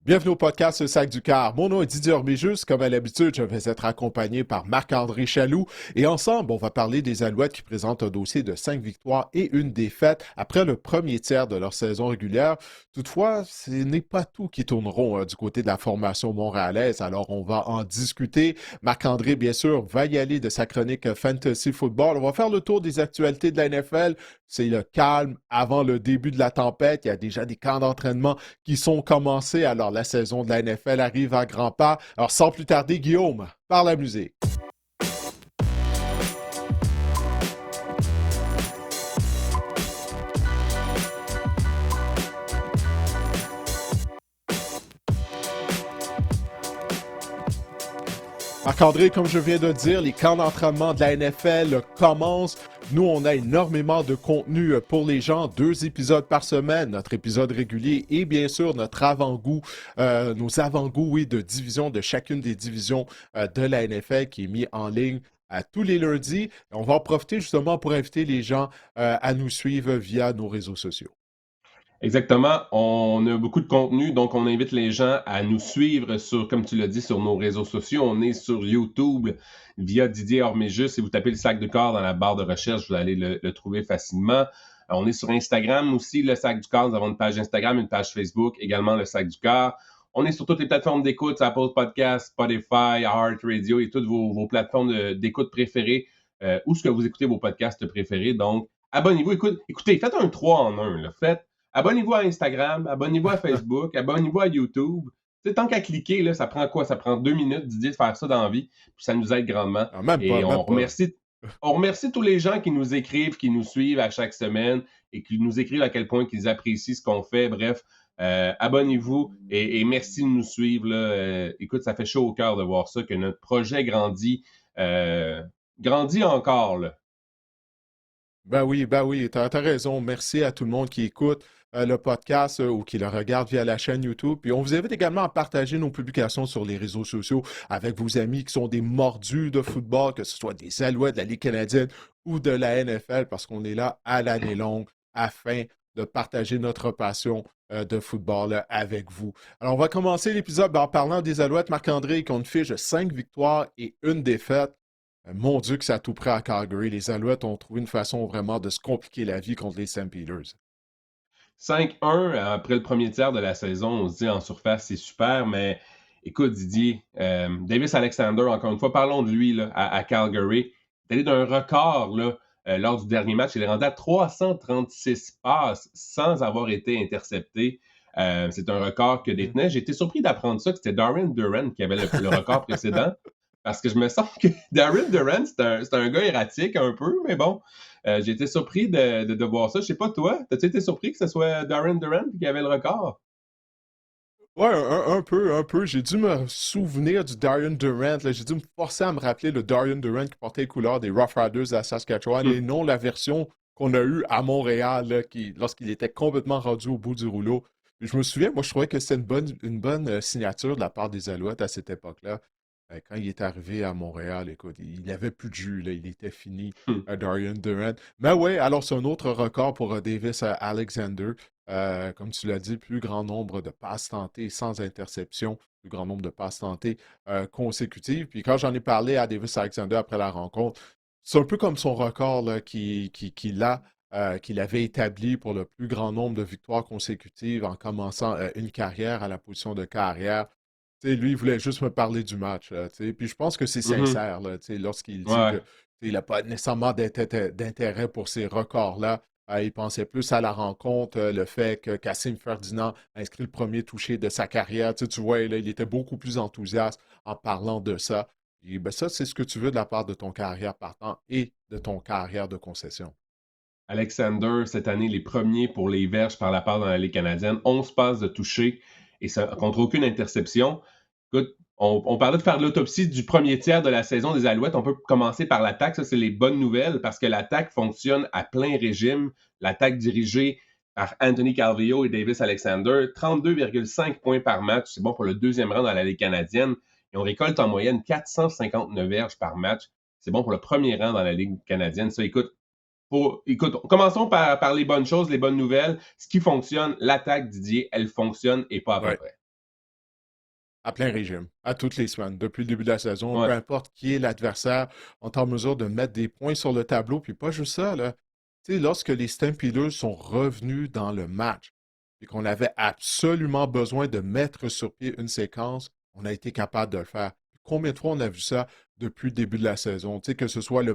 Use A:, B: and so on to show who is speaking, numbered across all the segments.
A: Bienvenue au podcast Le Sac du Car. Mon nom est Didier Orméjus. Comme à l'habitude, je vais être accompagné par Marc-André Chaloux. Et ensemble, on va parler des Alouettes qui présentent un dossier de 5 victoires et une défaite après le premier tiers de leur saison régulière. Toutefois, ce n'est pas tout qui tourne rond du côté de la formation montréalaise. Alors, on va en discuter. Marc-André, bien sûr, va y aller de sa chronique Fantasy Football. On va faire le tour des actualités de la NFL. C'est le calme avant le début de la tempête. Il y a déjà des camps d'entraînement qui sont commencés. Alors, la saison de la NFL arrive à grands pas. Alors, sans plus tarder, Guillaume, par la musique. Marc-André, comme je viens de dire, les camps d'entraînement de la NFL commencent. Nous, on a énormément de contenu pour les gens, 2 épisodes par semaine, notre épisode régulier et bien sûr notre avant-goût, nos avant-goûts, oui, de division de chacune des divisions de la NFL qui est mis en ligne à tous les lundis. On va en profiter justement pour inviter les gens à nous suivre via nos réseaux sociaux.
B: Exactement. On a beaucoup de contenu, donc on invite les gens à nous suivre sur, comme tu l'as dit, sur nos réseaux sociaux. On est sur YouTube via Didier Orméjus. Si vous tapez le sac du corps dans la barre de recherche, vous allez le trouver facilement. On est sur Instagram aussi, le sac du corps. Nous avons une page Instagram, une page Facebook, également le sac du corps. On est sur toutes les plateformes d'écoute, Apple Podcasts, Spotify, Heart Radio et toutes vos plateformes d'écoute préférées, où est-ce que vous écoutez vos podcasts préférés. Donc, abonnez-vous. Écoutez, faites un 3 en 1. Là. Abonnez-vous à Instagram, abonnez-vous à Facebook, abonnez-vous à YouTube. T'sais, tant qu'à cliquer, là, ça prend quoi? Ça prend 2 minutes d'idée de faire ça dans la vie. Puis ça nous aide grandement.
A: Ah, même pas,
B: Et
A: même pas.
B: on remercie tous les gens qui nous écrivent, qui nous suivent à chaque semaine et qui nous écrivent à quel point ils apprécient ce qu'on fait. Bref, abonnez-vous et merci de nous suivre. Là. Écoute, ça fait chaud au cœur de voir ça, que notre projet grandit encore. Là.
A: Ben oui, t'as raison. Merci à tout le monde qui écoute le podcast ou qui le regarde via la chaîne YouTube. Puis on vous invite également à partager nos publications sur les réseaux sociaux avec vos amis qui sont des mordus de football, que ce soit des Alouettes de la Ligue canadienne ou de la NFL, parce qu'on est là à l'année longue afin de partager notre passion de football avec vous. Alors, on va commencer l'épisode en parlant des Alouettes. Marc-André, qui ont une fiche de 5 victoires et une défaite. Mon Dieu, que ça a tout pris à Calgary. Les Alouettes ont trouvé une façon vraiment de se compliquer la vie contre les St. Peters.
B: 5-1 après le premier tiers de la saison, on se dit en surface, c'est super, mais écoute, Didier, Davis Alexander, encore une fois, parlons de lui là, à Calgary. Il est allé d'un record là, lors du dernier match. Il est rendu à 336 passes sans avoir été intercepté. C'est un record que
A: Mhm.
B: détenait. J'ai été surpris d'apprendre ça, que c'était Darren Duran qui avait le record précédent. Parce que je me sens que Darren Duran, c'est un gars erratique un peu, mais bon, j'ai été surpris de voir ça. Je sais pas toi, t'as-tu été surpris que ce soit Darren Duran qui avait le record?
A: Ouais, un peu, un peu. J'ai dû me souvenir du Darian Durant. J'ai dû me forcer à me rappeler le Darian Durant qui portait les couleurs des Rough Riders à Saskatchewan et
B: Hmm.
A: non la version qu'on a eue à Montréal lorsqu'il était complètement rendu au bout du rouleau. Puis je me souviens, moi, je trouvais que c'était une bonne signature de la part des Alouettes à cette époque-là. Quand il est arrivé à Montréal, écoute, il n'avait plus de jus, là, il était fini,
B: Hmm.
A: Darian Durant. Mais ouais, alors c'est un autre record pour Davis Alexander. Comme tu l'as dit, plus grand nombre de passes tentées sans interception, plus grand nombre de passes tentées consécutives. Puis quand j'en ai parlé à Davis Alexander après la rencontre, c'est un peu comme son record là, qu'il avait établi pour le plus grand nombre de victoires consécutives en commençant une carrière à la position de carrière. Tu sais, lui, il voulait juste me parler du match. Tu sais. Puis je pense que c'est
B: Mhm.
A: sincère là, tu sais, lorsqu'il dit que
B: Ouais.
A: tu sais, il n'a pas nécessairement d'intérêt pour ces records-là. Il pensait plus à la rencontre, le fait que Kassim Ferdinand a inscrit le premier touché de sa carrière. Tu sais, tu vois, là, il était beaucoup plus enthousiaste en parlant de ça. Et ben, ça, c'est ce que tu veux de la part de ton carrière partant et de ton carrière de concession.
B: Alexander, cette année, les premiers pour les verges par la part dans la Ligue canadienne. 11 passes de toucher et ça contre aucune interception. Écoute, on parlait de faire l'autopsie du premier tiers de la saison des Alouettes. On peut commencer par l'attaque. Ça, c'est les bonnes nouvelles parce que l'attaque fonctionne à plein régime. L'attaque dirigée par Anthony Calvillo et Davis Alexander. 32,5 points par match. C'est bon pour le deuxième rang dans la Ligue canadienne. Et on récolte en moyenne 459 verges par match. C'est bon pour le premier rang dans la Ligue canadienne. Ça, écoute, commençons par les bonnes choses, les bonnes nouvelles. Ce qui fonctionne, l'attaque, Didier, elle fonctionne et pas à peu
A: Ouais.
B: près.
A: À plein régime, à toutes les semaines, depuis le début de la saison, peu
B: Ouais.
A: importe qui est l'adversaire, on est en mesure de mettre des points sur le tableau, puis pas juste ça, là. Tu sais, lorsque les Stampeders sont revenus dans le match, et qu'on avait absolument besoin de mettre sur pied une séquence, on a été capable de le faire. Combien de fois on a vu ça depuis le début de la saison? Tu sais, que ce soit le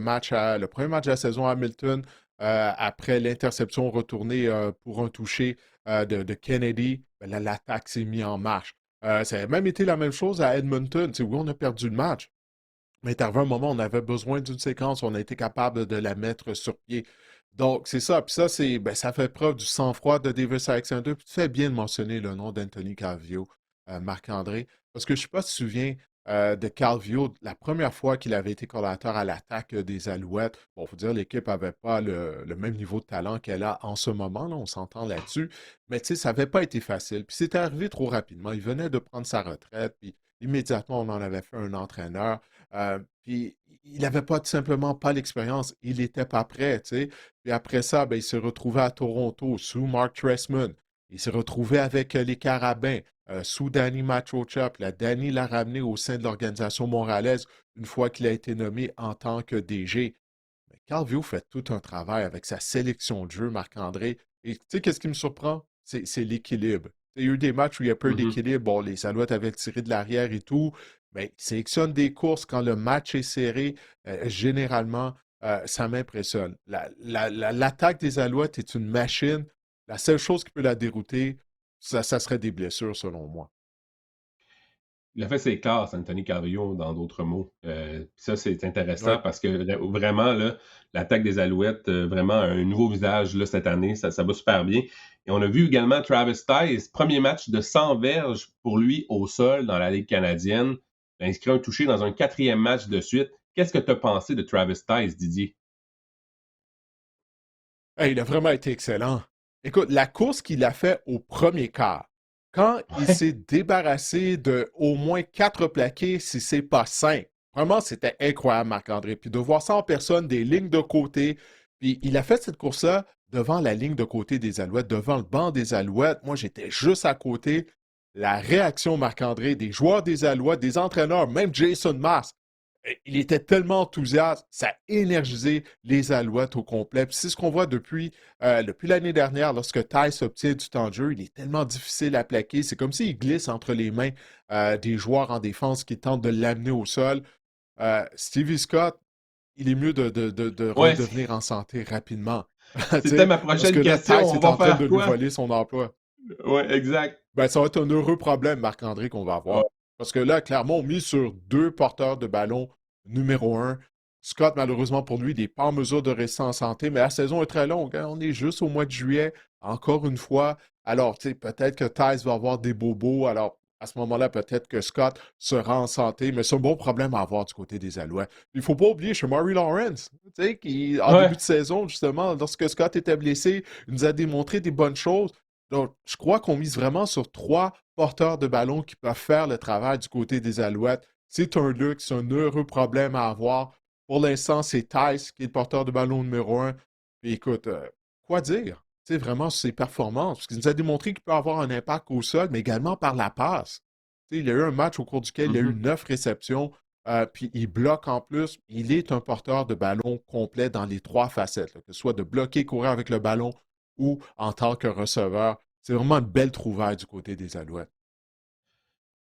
A: premier match de la saison à Hamilton, après l'interception retournée pour un toucher de Kennedy, ben là, l'attaque s'est mise en marche. Ça a même été la même chose à Edmonton. Tu sais, oui, on a perdu le match, mais il arrivé un moment, on avait besoin d'une séquence, on a été capable de la mettre sur pied. Donc, c'est ça. Puis ça, ben, ça fait preuve du sang-froid de Davis Alexander. Puis tu fais bien de mentionner le nom d'Anthony Calvillo, Marc-André, parce que je ne sais pas si tu te souviens de Calvillo, la première fois qu'il avait été collaborateur à l'attaque des Alouettes. Bon, il faut dire l'équipe n'avait pas le même niveau de talent qu'elle a en ce moment, là, on s'entend là-dessus. Mais tu sais, ça n'avait pas été facile. Puis c'était arrivé trop rapidement. Il venait de prendre sa retraite, puis immédiatement, on en avait fait un entraîneur. Puis il n'avait pas tout simplement pas l'expérience. Il n'était pas prêt, tu sais. Puis après ça, ben, il s'est retrouvé à Toronto sous Mark Trestman. Il s'est retrouvé avec les Carabins sous Danny Matrocha. Puis là, Danny l'a ramené au sein de l'organisation montréalaise une fois qu'il a été nommé en tant que DG. Mais Calvillo fait tout un travail avec sa sélection de jeu, Marc-André. Et tu sais, qu'est-ce qui me surprend? C'est l'équilibre. Il y a eu des matchs où il y a peu
B: Mhm.
A: d'équilibre. Bon, les Alouettes avaient tiré de l'arrière et tout, mais il sélectionne des courses quand le match est serré. Généralement, ça m'impressionne. L'attaque des Alouettes est une machine. La seule chose qui peut la dérouter, ça serait des blessures, selon moi.
B: Il a fait ses classes, Anthony Carrillo, dans d'autres mots. Ça, c'est intéressant
A: Oui.
B: parce que vraiment, là, l'attaque des Alouettes, vraiment un nouveau visage là, cette année. Ça va super bien. Et on a vu également Travis Tice, premier match de 100 verges pour lui au sol dans la Ligue canadienne. Il a inscrit un touché dans un quatrième match de suite. Qu'est-ce que tu as pensé de Travis Tice, Didier?
A: Hey, il a vraiment été excellent. Écoute, la course qu'il a fait au premier quart, quand il
B: Ouais.
A: s'est débarrassé de au moins 4 plaqués, si c'est pas 5, vraiment, c'était incroyable, Marc-André. Puis de voir ça en personne, des lignes de côté, puis il a fait cette course-là devant la ligne de côté des Alouettes, devant le banc des Alouettes. Moi, j'étais juste à côté. La réaction, Marc-André, des joueurs des Alouettes, des entraîneurs, même Jason Mask, il était tellement enthousiaste, ça a énergisé les Alouettes au complet. Puis c'est ce qu'on voit depuis l'année dernière, lorsque Tice obtient du temps de jeu, il est tellement difficile à plaquer. C'est comme s'il glisse entre les mains des joueurs en défense qui tentent de l'amener au sol. Stevie Scott, il est mieux de
B: Ouais,
A: redevenir en santé rapidement. Tu
B: c'était
A: sais,
B: ma
A: parce que
B: prochaine
A: là,
B: question.
A: Tice
B: On
A: est
B: va
A: en train de
B: faire
A: lui
B: quoi?
A: voler son emploi.
B: Ouais, exact.
A: Ben, ça va être un heureux problème, Marc-André, qu'on va
B: Ouais.
A: avoir. Parce que là, clairement, on mise sur deux porteurs de ballon numéro un. Scott, malheureusement pour lui, il n'est pas en mesure de rester en santé, mais la saison est très longue, hein. On est juste au mois de juillet, encore une fois. Alors, tu sais, peut-être que Tice va avoir des bobos. Alors, à ce moment-là, peut-être que Scott sera en santé, mais c'est un bon problème à avoir du côté des Alouettes. Il ne faut pas oublier chez Murray Lawrence, tu sais, qui, en début
B: Ouais.
A: de saison, justement, lorsque Scott était blessé, il nous a démontré des bonnes choses. Donc, je crois qu'on mise vraiment sur trois porteurs de ballon qui peuvent faire le travail du côté des Alouettes. C'est un luxe, c'est un heureux problème à avoir. Pour l'instant, c'est Tice qui est le porteur de ballon numéro un. Puis écoute, quoi dire? Tu sais, vraiment, sur ses performances, parce qu'il nous a démontré qu'il peut avoir un impact au sol, mais également par la passe. Tu sais, il y a eu un match au cours duquel il y a eu
B: Mhm.
A: 9 réceptions, puis il bloque en plus. Il est un porteur de ballon complet dans les trois facettes, là, que ce soit de bloquer, courir avec le ballon ou en tant que receveur. C'est vraiment une belle trouvaille du côté des Alouettes.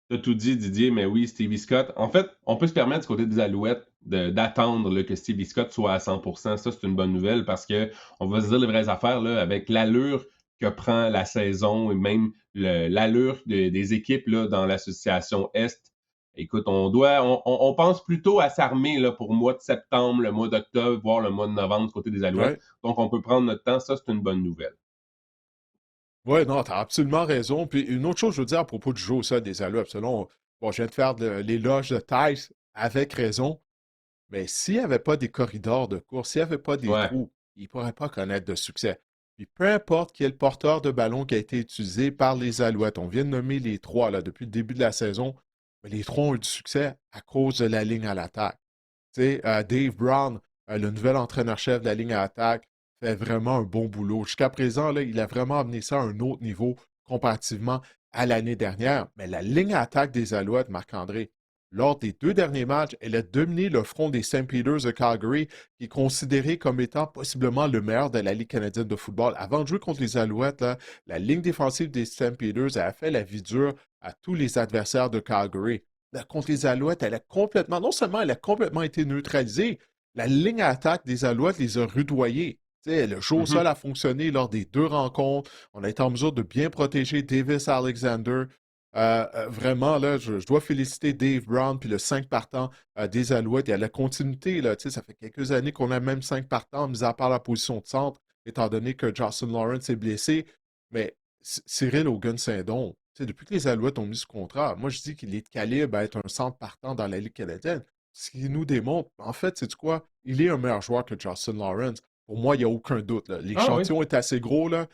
B: T'as tout dit, Didier, mais oui, Stevie Scott. En fait, on peut se permettre du côté des Alouettes d'attendre là, que Stevie Scott soit à 100%. Ça, c'est une bonne nouvelle parce que on va se dire les vraies affaires là, avec l'allure que prend la saison et même l'allure des équipes là, dans l'association Est. Écoute, on pense plutôt à s'armer là, pour le mois de septembre, le mois d'octobre, voire le mois de novembre du côté des Alouettes.
A: Oui,
B: Donc, on peut prendre notre temps. Ça, c'est une bonne nouvelle.
A: ouais, non, tu as absolument raison. Puis une autre chose, je veux dire à propos du jeu au sol des Alouettes, selon, bon, je viens de faire l'éloge de Tice avec raison, mais s'il n'y avait pas des corridors de course, s'il n'y avait pas des
B: Ouais.
A: trous, il ne pourrait pas connaître de succès. Puis peu importe quel porteur de ballon qui a été utilisé par les Alouettes, on vient de nommer les trois là, depuis le début de la saison, mais les trois ont eu du succès à cause de la ligne à l'attaque. Tu sais, Dave Brown, le nouvel entraîneur-chef de la ligne à attaque, fait vraiment un bon boulot. Jusqu'à présent, là, il a vraiment amené ça à un autre niveau comparativement à l'année dernière, mais la ligne à attaque des Alouettes, Marc-André, lors des 2 derniers matchs, elle a dominé le front des St. Peters de Calgary, qui est considéré comme étant possiblement le meilleur de la Ligue canadienne de football. Avant de jouer contre les Alouettes, là, la ligne défensive des St. Peters a fait la vie dure à tous les adversaires de Calgary. Là, contre les Alouettes, elle a complètement, non seulement elle a complètement été neutralisée, la ligne à attaque des Alouettes les a rudoyés. Le jeu au sol
B: Mhm.
A: a fonctionné lors des 2 rencontres. On a été en mesure de bien protéger Davis Alexander. Vraiment, là, je dois féliciter Dave Brown puis le 5 partants des Alouettes. Il y a la continuité, là, ça fait quelques années qu'on a même 5 partants, mis à part la position de centre, étant donné que Justin Lawrence est blessé. Mais Cyril Hogan-Saint-Don, depuis que les Alouettes ont mis ce contrat, moi je dis qu'il est de calibre à être un centre partant dans la Ligue canadienne. Ce qui nous démontre, en fait, c'est quoi? Il est un meilleur joueur que Justin Lawrence. Pour moi, il n'y a aucun doute.
B: Ah oui.
A: L'échantillon est assez gros, là.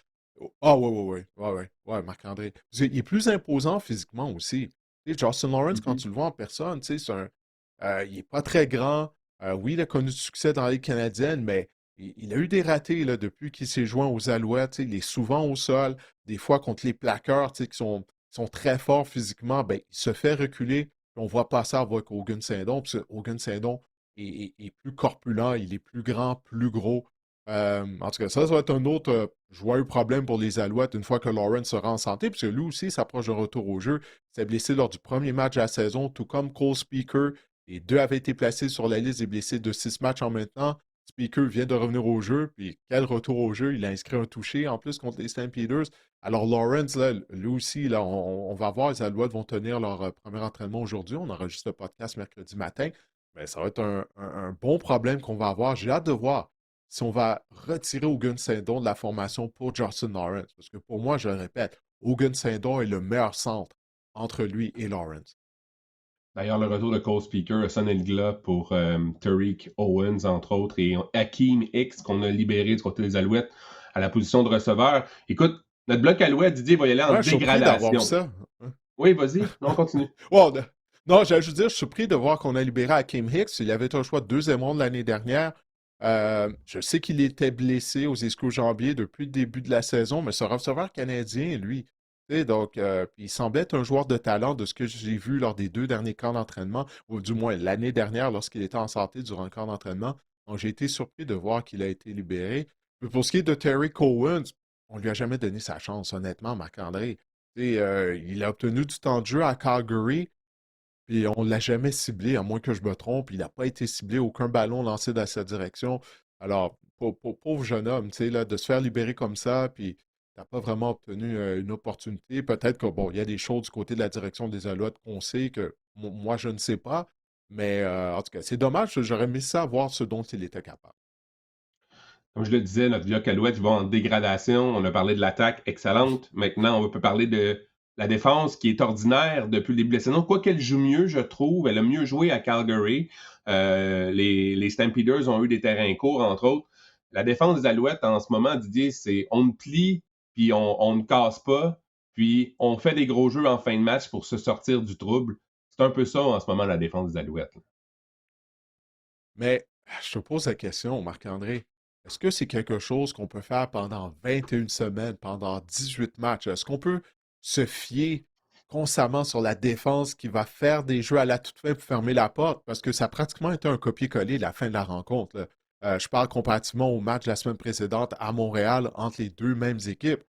A: Ah, ouais, ouais, ouais. Ouais, ouais. Ouais, Marc-André. Il est plus imposant physiquement aussi. Justin Lawrence, quand
B: Mhm.
A: tu le vois en personne, il n'est pas très grand. Oui, il a connu du succès dans la Ligue canadienne, mais il a eu des ratés là, depuis qu'il s'est joint aux Alouettes. Il est souvent au sol. Des fois, contre les plaqueurs qui sont très forts physiquement, ben, il se fait reculer. On voit pas ça avec Hogan Saint-Don, parce que Hogan Saint-Don est plus corpulent, il est plus grand, plus gros. En tout cas, ça va être un autre joyeux problème pour les Alouettes une fois que Lawrence sera en santé, puisque lui aussi s'approche de retour au jeu. Il s'est blessé lors du premier match de la saison, tout comme Cole Speaker. Les deux avaient été placés sur la liste des blessés de 6 matchs en même temps. Speaker vient de revenir au jeu, puis quel retour au jeu. Il a inscrit un touché en plus contre les Stampeders. Alors Lawrence, là, lui aussi, là, on va voir, les Alouettes vont tenir leur premier entraînement aujourd'hui. On enregistre le podcast mercredi matin. Mais ça va être un bon problème qu'on va avoir. J'ai hâte de voir si on va retirer Hogan Saint-Don de la formation pour Justin Lawrence. Parce que pour moi, je le répète, Hogan Saint-Don est le meilleur centre entre lui et Lawrence.
B: D'ailleurs, le retour de Cole Speaker a sonné le glas pour Tariq Owens, entre autres, et Hakeem Hicks, qu'on a libéré du côté des Alouettes à la position de receveur. Écoute, notre bloc Alouette, Didier, va y aller en
A: Ouais, je suis surpris d'avoir vu
B: dégradation.
A: ça.
B: Oui, vas-y, on continue.
A: Wow, non, j'allais juste dire, je suis surpris de voir qu'on a libéré Hakeem Hicks. Il avait un choix de deuxième ronde l'année dernière. Je sais qu'il était blessé aux ischio-jambiers depuis le début de la saison, mais c'est un receveur canadien, lui. Donc, il semblait être un joueur de talent de ce que j'ai vu lors des 2 derniers camps d'entraînement, ou du moins l'année dernière lorsqu'il était en santé durant le camp d'entraînement. Donc, j'ai été surpris de voir qu'il a été libéré. Mais pour ce qui est de Terry Owens, on lui a jamais donné sa chance, honnêtement, Marc-André. Il a obtenu du temps de jeu à Calgary, puis on ne l'a jamais ciblé, à moins que je me trompe. Il n'a pas été ciblé, aucun ballon lancé dans sa direction. Alors, pauvre jeune homme, tu sais, là, de se faire libérer comme ça, puis t'as pas vraiment obtenu une opportunité. Peut-être que, bon, il y a des choses du côté de la direction des Alouettes qu'on sait que moi, je ne sais pas. Mais en tout cas, c'est dommage, j'aurais aimé ça voir ce dont il était capable.
B: Comme je le disais, notre bloc Alouette va en dégradation. On a parlé de l'attaque excellente. Maintenant, on peut parler de la défense qui est ordinaire depuis le début de la saison. Quoi qu'elle joue mieux, je trouve. Elle a mieux joué à Calgary. Les Stampeders ont eu des terrains courts, entre autres. La défense des Alouettes en ce moment, Didier, c'est on ne plie, puis on ne casse pas, puis on fait des gros jeux en fin de match pour se sortir du trouble. C'est un peu ça en ce moment, la défense des Alouettes.
A: Mais je te pose la question, Marc-André. Est-ce que c'est quelque chose qu'on peut faire pendant 21 semaines, pendant 18 matchs? Est-ce qu'on peut se fier constamment sur la défense qui va faire des jeux à la toute fin pour fermer la porte? Parce que ça a pratiquement été un copier-coller la fin de la rencontre, là. Je parle comparativement au match de la semaine précédente à Montréal entre les deux mêmes équipes.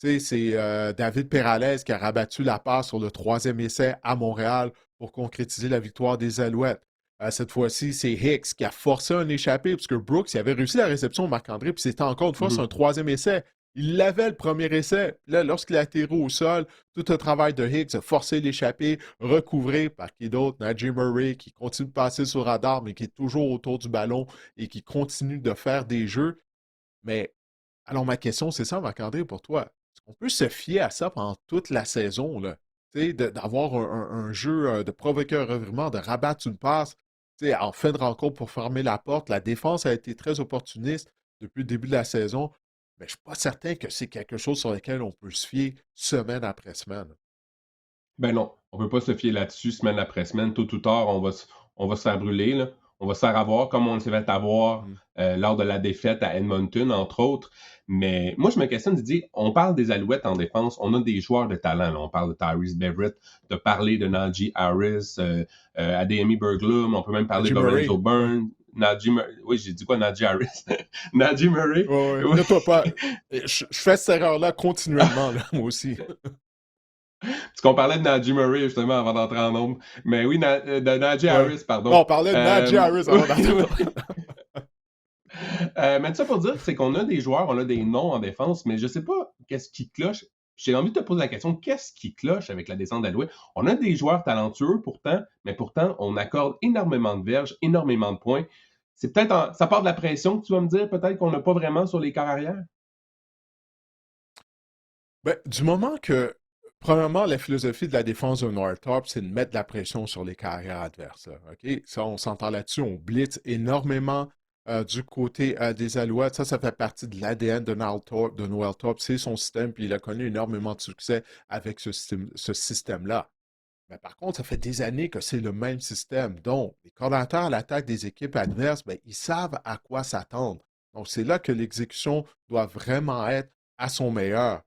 A: Tu sais, c'est David Peralez qui a rabattu la passe sur le troisième essai à Montréal pour concrétiser la victoire des Alouettes. Cette fois-ci, c'est Hicks qui a forcé un échappé, puisque Brooks il avait réussi la réception de Marc-André, puis c'était encore une fois sur un
B: Mhm.
A: troisième essai. Il l'avait le premier essai. Là, lorsqu'il a atterri au sol, tout le travail de Hicks a forcé l'échappé, recouvré par qui d'autre? Najee Murray, qui continue de passer sur le radar, mais qui est toujours autour du ballon et qui continue de faire des jeux. Mais alors, ma question, c'est ça, Marc-André, pour toi. Est-ce qu'on peut se fier à ça pendant toute la saison, là? Tu sais, d'avoir un jeu, de provoquer un revirement, de rabattre une passe, tu sais, en fin de rencontre pour fermer la porte. La défense a été très opportuniste depuis le début de la saison, mais je ne suis pas certain que c'est quelque chose sur lequel on peut se fier semaine après semaine.
B: Ben non, on ne peut pas se fier là-dessus semaine après semaine. Tôt ou tard, on va se faire brûler, là. on va se faire avoir comme on s'est fait avoir
A: Mhm.
B: lors de la défaite à Edmonton, entre autres. Mais moi, je me questionne, Didier, on parle des Alouettes en défense, on a des joueurs de talent. Là. On parle de Tyrese Beverett, de parler de Najee Harris, Adeyemi Berglund, on peut même parler
A: Najee
B: de Lorenzo
A: Murray. Ouais.
B: Byrne, Najee Murray. Oui, j'ai dit quoi, Najee Harris? Najee Murray?
A: Ouais, ouais.
B: Oui.
A: Inquiète-toi pas. Je fais cette erreur-là continuellement, là, moi aussi.
B: Parce qu'on parlait de Najee Murray justement avant d'entrer en nombre. Mais oui, de Najee
A: Ouais.
B: Harris,
A: Non,
B: pardon.
A: on parlait de Najee Harris avant
B: Oui.
A: d'attendre.
B: Mais ça pour dire, c'est qu'on a des joueurs, on a des noms en défense, mais je sais pas qu'est-ce qui cloche. J'ai envie de te poser la question, qu'est-ce qui cloche avec la descente d'Alouette? On a des joueurs talentueux pourtant, mais pourtant, on accorde énormément de verges, énormément de points. C'est peut-être ça part de la pression que tu vas me dire, peut-être qu'on n'a pas vraiment sur les corps arrière.
A: Ben, du moment que, premièrement, la philosophie de la défense de Northrop, c'est de mettre de la pression sur les carrières adverses. Là, OK? Ça, on s'entend là-dessus. On blitz énormément du côté des Alouettes. Ça fait partie de l'ADN de Noel Thorpe. C'est son système, puis il a connu énormément de succès avec ce système-là. Mais par contre, ça fait des années que c'est le même système. Donc, les coordonnateurs à l'attaque des équipes adverses, ben, ils savent à quoi s'attendre. Donc, c'est là que l'exécution doit vraiment être à son meilleur.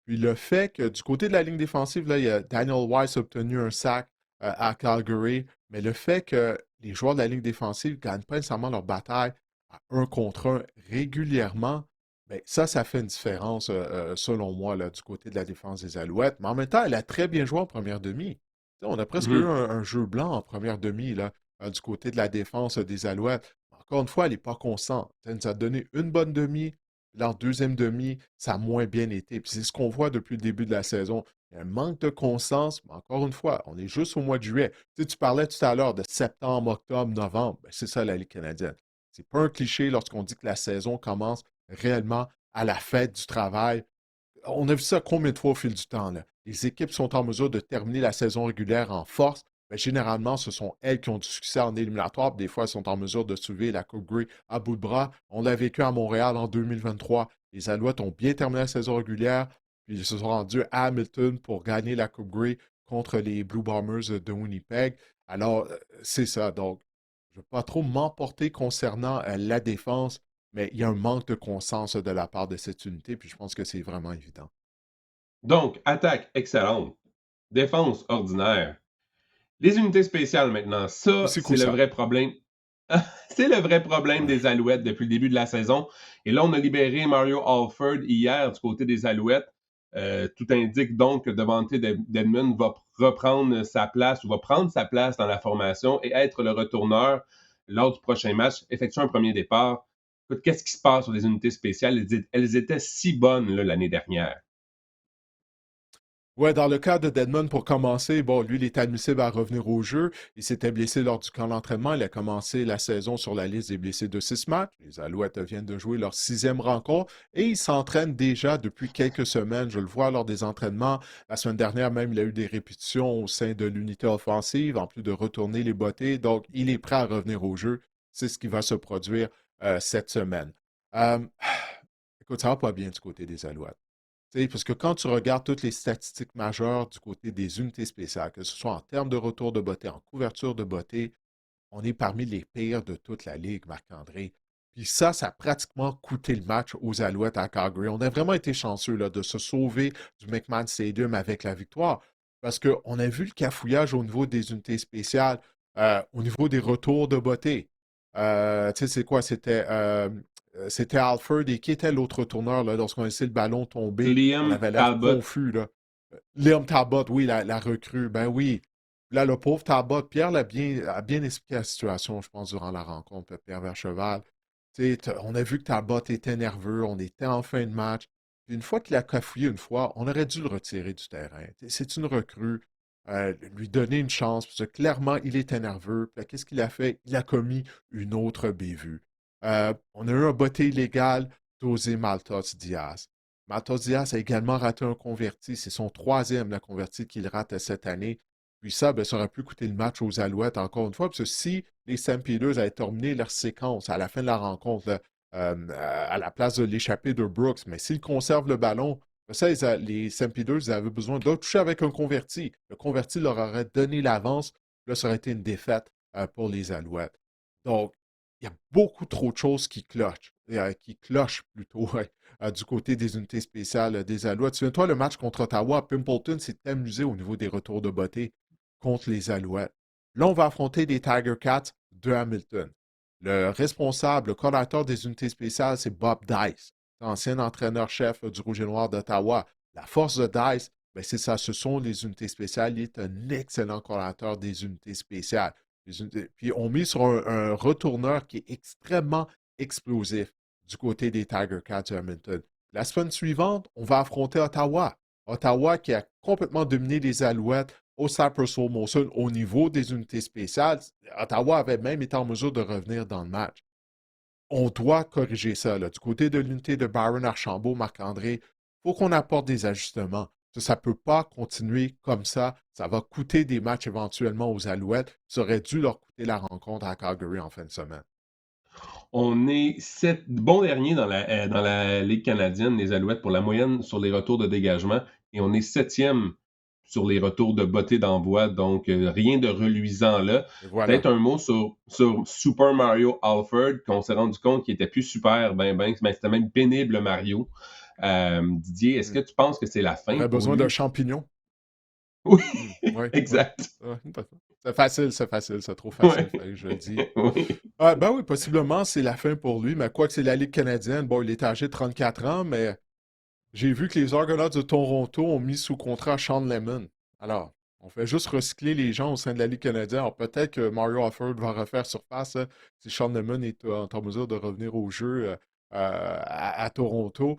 A: Puis le fait que du côté de la ligne défensive, là, il y a Daniel Weiss a obtenu un sac à Calgary, mais le fait que les joueurs de la ligne défensive ne gagnent pas nécessairement leur bataille à un contre un régulièrement, ben, ça fait une différence, selon moi, là, du côté de la défense des Alouettes. Mais en même temps, elle a très bien joué en première demi. On a presque eu
B: Mhm.
A: un jeu blanc en première demi là, du côté de la défense des Alouettes. Encore une fois, elle n'est pas constante. Elle nous a donné une bonne demi. Là, en deuxième demi, ça a moins bien été. Puis c'est ce qu'on voit depuis le début de la saison. Il y a un manque de constance, mais encore une fois, on est juste au mois de juillet. Tu parlais tout à l'heure de septembre, octobre, novembre. Ben, c'est ça la Ligue canadienne. C'est pas un cliché lorsqu'on dit que la saison commence réellement à la fête du travail. On a vu ça combien de fois au fil du temps, là? Les équipes sont en mesure de terminer la saison régulière en force. Mais généralement, ce sont elles qui ont du succès en éliminatoire. Des fois, elles sont en mesure de soulever la Coupe Grey à bout de bras. On l'a vécu à Montréal en 2023. Les Alouettes ont bien terminé la saison régulière, puis ils se sont rendus à Hamilton pour gagner la Coupe Grey contre les Blue Bombers de Winnipeg. Alors, c'est ça. Donc, je ne veux pas trop m'emporter concernant la défense, mais il y a un manque de conscience de la part de cette unité, puis je pense que c'est vraiment évident.
B: Donc, attaque excellente, défense ordinaire. Les unités spéciales maintenant, ça,
A: C'est
B: c'est
A: cool
B: le
A: ça.
B: vrai problème. C'est le vrai problème des Alouettes depuis le début de la saison. Et là, on a libéré Mario Alford hier du côté des Alouettes. Tout indique donc que Devante Dedmon va reprendre sa place ou va prendre sa place dans la formation et être le retourneur lors du prochain match, effectuer un premier départ. Écoute, qu'est-ce qui se passe sur les unités spéciales? Elles étaient si bonnes l'année dernière.
A: Ouais, dans le cas de Deadman, pour commencer, bon, lui, il est admissible à revenir au jeu. Il s'était blessé lors du camp d'entraînement. Il a commencé la saison sur la liste des blessés de 6 matchs. Les Alouettes viennent de jouer leur sixième rencontre et il s'entraîne déjà depuis quelques semaines. Je le vois lors des entraînements. La semaine dernière, même, il a eu des répétitions au sein de l'unité offensive, en plus de retourner les bottées. Donc, il est prêt à revenir au jeu. C'est ce qui va se produire cette semaine. Euh, Écoute, ça va pas bien du côté des Alouettes. Tu sais, parce que quand tu regardes toutes les statistiques majeures du côté des unités spéciales, que ce soit en termes de retour de beauté, en couverture de beauté, on est parmi les pires de toute la Ligue, Marc-André. Puis ça a pratiquement coûté le match aux Alouettes à Calgary. On a vraiment été chanceux là, de se sauver du McMahon Stadium avec la victoire. Parce qu'on a vu le cafouillage au niveau des unités spéciales, au niveau des retours de beauté. Tu sais, c'est quoi? C'était Alford et qui était l'autre tourneur là, lorsqu'on a laissé le ballon tomber? On
B: Liam
A: avait l'air
B: Talbot.
A: confus. Là. Liam Talbot, oui, la recrue. Ben oui. Là, le pauvre Talbot, Pierre a bien expliqué la situation, je pense, durant la rencontre, Pierre Vercheval. Tu sais, on a vu que Talbot était nerveux, on était en fin de match. Puis une fois qu'il a cafouillé une fois, on aurait dû le retirer du terrain. C'est une recrue. Lui donner une chance, parce que clairement, il était nerveux. Puis là, qu'est-ce qu'il a fait? Il a commis une autre bévue. On a eu un botté illégal d'Osé Maltos Diaz. Maltos Diaz a également raté un converti. C'est son troisième la converti qu'il rate cette année. Puis ça, ben, ça aurait pu coûter le match aux Alouettes encore une fois, parce que si les Stampeders avaient terminé leur séquence à la fin de la rencontre, là, à la place de l'échappée de Brooks, mais s'ils conservent le ballon, ben ça, les Stampeders ils avaient besoin de toucher avec un converti. Le converti leur aurait donné l'avance. Là, ça aurait été une défaite pour les Alouettes. Donc, il y a beaucoup trop de choses qui clochent plutôt ouais, du côté des unités spéciales des Alouettes. Souviens-toi, le match contre Ottawa, Pimpleton s'est amusé au niveau des retours de beauté contre les Alouettes. Là, on va affronter les Tiger Cats de Hamilton. Le responsable, le coordinateur des unités spéciales, c'est Bob Dice, ancien entraîneur-chef du Rouge et Noir d'Ottawa. La force de Dice, ben c'est ça, ce sont les unités spéciales. Il est un excellent coordinateur des unités spéciales. Puis on met sur un retourneur qui est extrêmement explosif du côté des Tiger Cats de Hamilton. La semaine suivante, on va affronter Ottawa. Ottawa qui a complètement dominé les Alouettes au Cypress Molson au niveau des unités spéciales. Ottawa avait même été en mesure de revenir dans le match. On doit corriger ça. Là. Du côté de l'unité de Byron Archambault, Marc-André, il faut qu'on apporte des ajustements. Ça ne peut pas continuer comme ça. Ça va coûter des matchs éventuellement aux Alouettes. Ça aurait dû leur coûter la rencontre à Calgary en fin de semaine.
B: On est bon dernier dans la Ligue canadienne, les Alouettes, pour la moyenne sur les retours de dégagement. Et on est 7e sur les retours de beauté d'envoi. Donc, rien de reluisant là.
A: Voilà.
B: Peut-être un mot sur Super Mario Alford, qu'on s'est rendu compte qu'il était plus super, c'était même pénible Mario. Didier, est-ce que tu penses que c'est la
A: On
B: fin
A: aurait
B: pour
A: besoin d'un
B: lui?
A: champignon.
B: Oui,
A: Oui, oui.
B: exact.
A: C'est facile, c'est trop facile,
B: Oui,
A: fallait que je le dise.
B: oui.
A: Ben oui, possiblement, c'est la fin pour lui, mais quoi que c'est la Ligue canadienne, bon, il est âgé de 34 ans, mais j'ai vu que les Argonauts de Toronto ont mis sous contrat Sean Lemon. Alors, on fait juste recycler les gens au sein de la Ligue canadienne. Alors, peut-être que Mario Alford va refaire surface si Sean Lemon est en mesure de revenir au jeu à Toronto.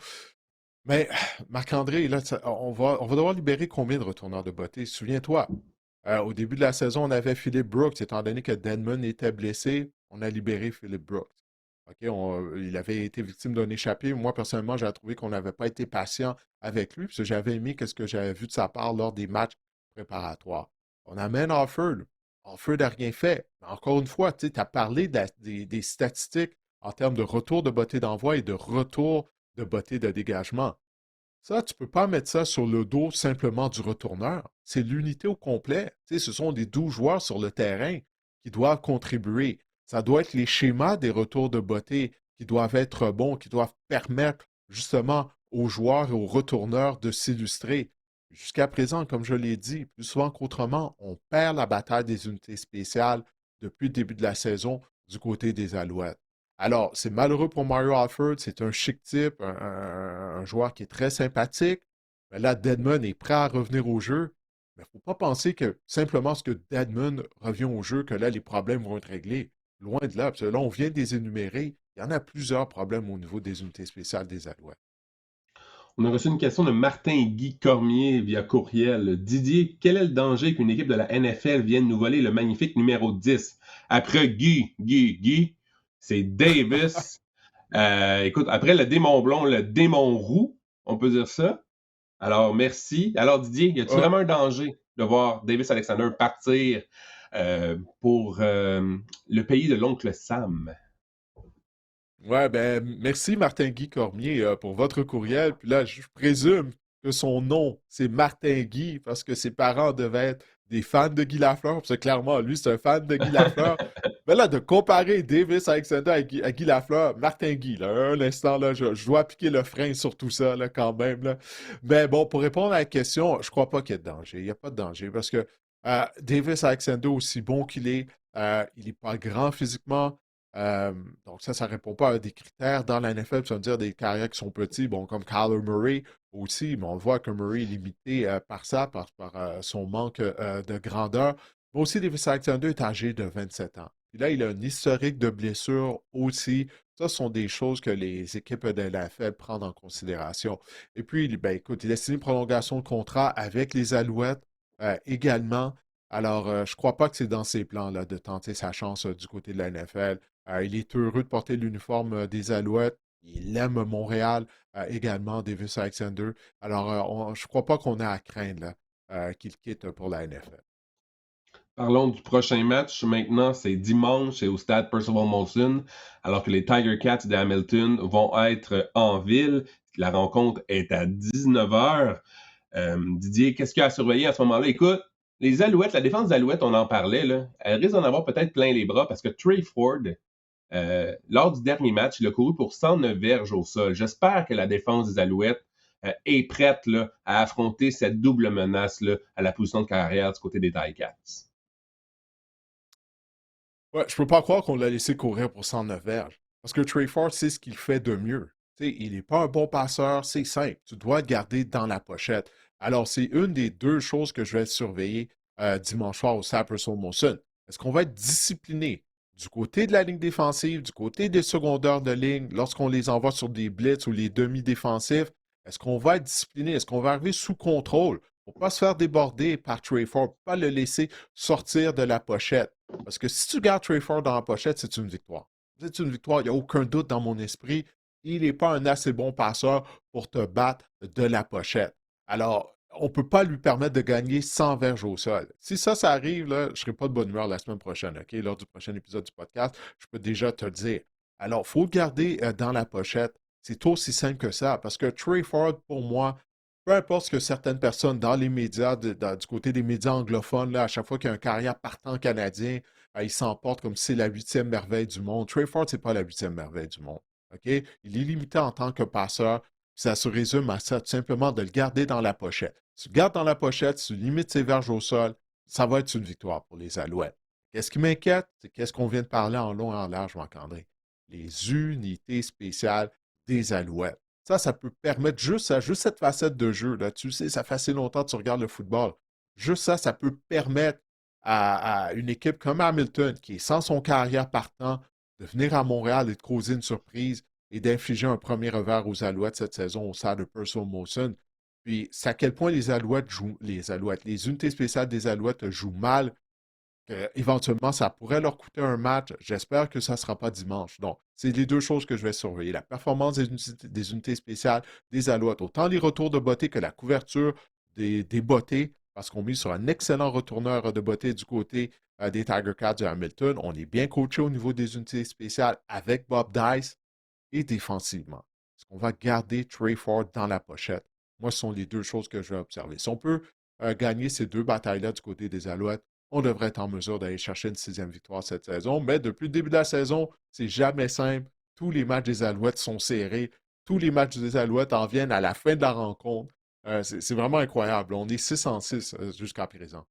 A: Mais, Marc-André, là, on va devoir libérer combien de retourneurs de beauté? Souviens-toi, au début de la saison, on avait Philip Brooks. Étant donné que Dedmon était blessé, on a libéré Philip Brooks. OK, il avait été victime d'un échappé. Moi, personnellement, j'ai trouvé qu'on n'avait pas été patient avec lui, parce que j'avais aimé ce que j'avais vu de sa part lors des matchs préparatoires. On amène Offord. Offord n'a rien fait. Mais encore une fois, tu as parlé des statistiques en termes de retour de beauté d'envoi et de retour de beauté de dégagement. Ça, tu ne peux pas mettre ça sur le dos simplement du retourneur. C'est l'unité au complet. Tu sais, ce sont des 12 joueurs sur le terrain qui doivent contribuer. Ça doit être les schémas des retours de beauté qui doivent être bons, qui doivent permettre justement aux joueurs et aux retourneurs de s'illustrer. Jusqu'à présent, comme je l'ai dit, plus souvent qu'autrement, on perd la bataille des unités spéciales depuis le début de la saison du côté des Alouettes. Alors, c'est malheureux pour Mario Alford, c'est un chic type, un joueur qui est très sympathique. Mais là, Dedmon est prêt à revenir au jeu. Mais il ne faut pas penser que simplement parce que Dedmon revient au jeu, que là, les problèmes vont être réglés. Loin de là, parce que là, on vient de les énumérer. Il y en a plusieurs problèmes au niveau des unités spéciales des Alouettes.
B: On a reçu une question de Martin-Guy Cormier via courriel. Didier, quel est le danger qu'une équipe de la NFL vienne nous voler le magnifique numéro 10? Après Guy, c'est Davis. Écoute, après le démon blond, le démon roux, on peut dire ça. Alors, merci. Alors, Didier, y a-t-il
A: Ah,
B: vraiment un danger de voir Davis Alexander partir pour le pays de l'oncle Sam?
A: ouais, ben, merci Martin-Guy Cormier pour votre courriel. Puis là, je présume que son nom, c'est Martin-Guy parce que ses parents devaient être des fans de Guy Lafleur. Parce que clairement, lui, c'est un fan de Guy Lafleur. Mais là, de comparer Davis Alexander à Guy Lafleur, Martin-Guy, là, un instant, là, je dois appliquer le frein sur tout ça, là, quand même. Là. Mais bon, pour répondre à la question, je crois pas qu'il y ait de danger. Il n'y a pas de danger parce que Davis Alexander, aussi bon qu'il est, il n'est pas grand physiquement. Euh, donc ça ne répond pas à des critères dans la NFL, ça veut dire des carrières qui sont petits, bon, comme Kyler Murray aussi, mais on voit que Murray est limité par ça, par son manque de grandeur. Mais aussi, Davis Alexander est âgé de 27 ans. Puis là, il a un historique de blessures aussi. Ça, ce sont des choses que les équipes de la NFL prennent en considération. Et puis, ben, écoute, il a signé une prolongation de contrat avec les Alouettes également. Alors, je ne crois pas que c'est dans ses plans là, de tenter sa chance du côté de la NFL. Il est heureux de porter l'uniforme des Alouettes. Il aime Montréal également, Davis Alexander. Alors, je ne crois pas qu'on a à craindre là, qu'il quitte pour la NFL.
B: Parlons du prochain match. Maintenant, c'est dimanche, c'est au stade Percival Molson, alors que les Tiger Cats de Hamilton vont être en ville. La rencontre est à 19h. Didier, qu'est-ce qu'il y a à surveiller à ce moment-là? Écoute, Les Alouettes, la défense des Alouettes, on en parlait, là, elle risque d'en avoir peut-être plein les bras parce que Trey Ford, lors du dernier match, il a couru pour 109 verges au sol. J'espère que la défense des Alouettes est prête là, à affronter cette double menace là, à la position de carrière du côté des Ticats.
A: Ouais, je peux pas croire qu'on l'a laissé courir pour 109 verges. Parce que Trey Ford, c'est ce qu'il fait de mieux. Tu sais, il n'est pas un bon passeur, c'est simple. Tu dois le garder dans la pochette. Alors, c'est une des deux choses que je vais surveiller dimanche soir au Saperson Motion. Est-ce qu'on va être discipliné du côté de la ligne défensive, du côté des secondaires de ligne, lorsqu'on les envoie sur des blitz ou les demi-défensifs? Est-ce qu'on va être discipliné? Est-ce qu'on va arriver sous contrôle pour ne pas se faire déborder par Trey Ford, pour ne pas le laisser sortir de la pochette? Parce que si tu gardes Trey Ford dans la pochette, c'est une victoire. C'est une victoire, il n'y a aucun doute dans mon esprit. Il n'est pas un assez bon passeur pour te battre de la pochette. Alors, on ne peut pas lui permettre de gagner 100 verges au sol. Si ça arrive, là, je ne serai pas de bonne humeur la semaine prochaine, OK? Lors du prochain épisode du podcast, je peux déjà te le dire. Alors, il faut le garder dans la pochette. C'est aussi simple que ça, parce que Trey Ford, pour moi, peu importe ce que certaines personnes dans les médias, du côté des médias anglophones, là, à chaque fois qu'il y a un carrière partant canadien, il s'emporte comme si c'est la huitième merveille du monde. Trey Ford, c'est pas la huitième merveille du monde. OK? Il est limité en tant que passeur. Ça se résume à ça, tout simplement de le garder dans la pochette. Si tu le gardes dans la pochette, si tu limites ses verges au sol, ça va être une victoire pour les Alouettes. Qu'est-ce qui m'inquiète? C'est qu'est-ce qu'on vient de parler en long et en large, Marc-André? Les unités spéciales des Alouettes. Ça peut permettre juste cette facette de jeu. Là, tu sais, ça fait assez longtemps que tu regardes le football. Juste ça peut permettre à une équipe comme Hamilton, qui est sans son carrière partant, de venir à Montréal et de causer une surprise et d'infliger un premier revers aux Alouettes cette saison au stade de Purcell Molson. Puis, c'est à quel point les unités spéciales des Alouettes jouent mal éventuellement, ça pourrait leur coûter un match. J'espère que ça ne sera pas dimanche. Donc, c'est les deux choses que je vais surveiller. La performance des unités spéciales des Alouettes. Autant les retours de beauté que la couverture des bottées, parce qu'on mise sur un excellent retourneur de beauté du côté des Tiger Cats de Hamilton. On est bien coaché au niveau des unités spéciales avec Bob Dice et défensivement. Est-ce qu'on va garder Trey Ford dans la pochette? Moi, ce sont les deux choses que je vais observer. Si on peut gagner ces deux batailles-là du côté des Alouettes, on devrait être en mesure d'aller chercher une sixième victoire cette saison. Mais depuis le début de la saison, c'est jamais simple. Tous les matchs des Alouettes sont serrés. Tous les matchs des Alouettes en viennent à la fin de la rencontre. C'est vraiment incroyable. On est 6 en 6 jusqu'à présent.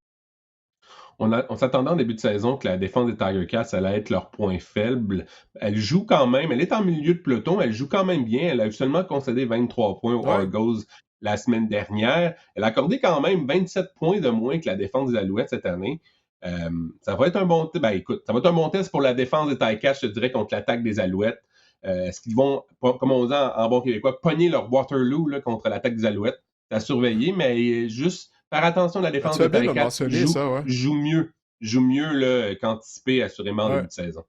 B: On s'attendait en début de saison que la défense des Tiger Cats allait être leur point faible. Elle joue quand même, elle est en milieu de peloton, elle joue quand même bien. Elle a seulement concédé 23 points aux
A: Ouais.
B: Argos la semaine dernière. Elle a accordé quand même 27 points de moins que la défense des Alouettes cette année. Ça va être un bon test. Ben, écoute, ça va être un bon test pour la défense des Tiger Cats, je te dirais, contre l'attaque des Alouettes. Est-ce qu'ils vont, comme on dit en bon québécois, pogner leur Waterloo là, contre l'attaque des Alouettes? C'est à surveiller, mais juste faire attention, la
A: Ah, tu
B: défense
A: fais
B: des
A: bien de
B: Tiger
A: le
B: Cats
A: mentionner, ça, ouais.
B: joue mieux là, qu'anticipé assurément en début
A: Ouais.
B: de saison.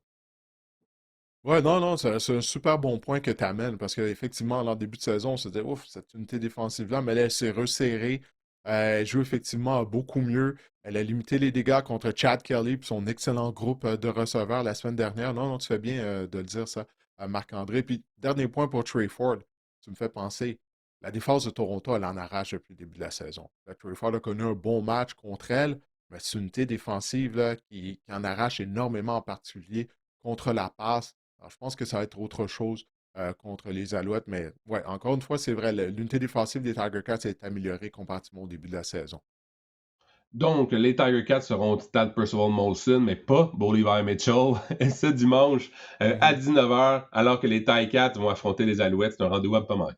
A: Ouais, non, non, c'est un super bon point que tu amènes parce qu'effectivement, en début de saison, on se disait, ouf, cette unité défensive-là, mais là, elle s'est resserrée. Elle joue effectivement beaucoup mieux. Elle a limité les dégâts contre Chad Kelly et son excellent groupe de receveurs la semaine dernière. Non, non, tu fais bien de le dire ça à Marc-André. Puis, dernier point pour Trey Ford, tu me fais penser, la défense de Toronto, elle en arrache depuis le début de la saison. Là, Trey Ford a connu un bon match contre elle, mais c'est une unité défensive là, qui en arrache énormément, en particulier contre la passe. Alors, je pense que ça va être autre chose contre les Alouettes, mais ouais, encore une fois, c'est vrai, l'unité défensive des Tiger Cats est améliorée comparativement au début de la saison.
B: Donc, les Tiger Cats seront au stade Percival Molson, mais pas Bolivar Mitchell, ce dimanche à
A: Mhm.
B: 19h, alors que les Tiger Cats vont affronter les Alouettes. C'est un rendez-vous à ne pas manquer.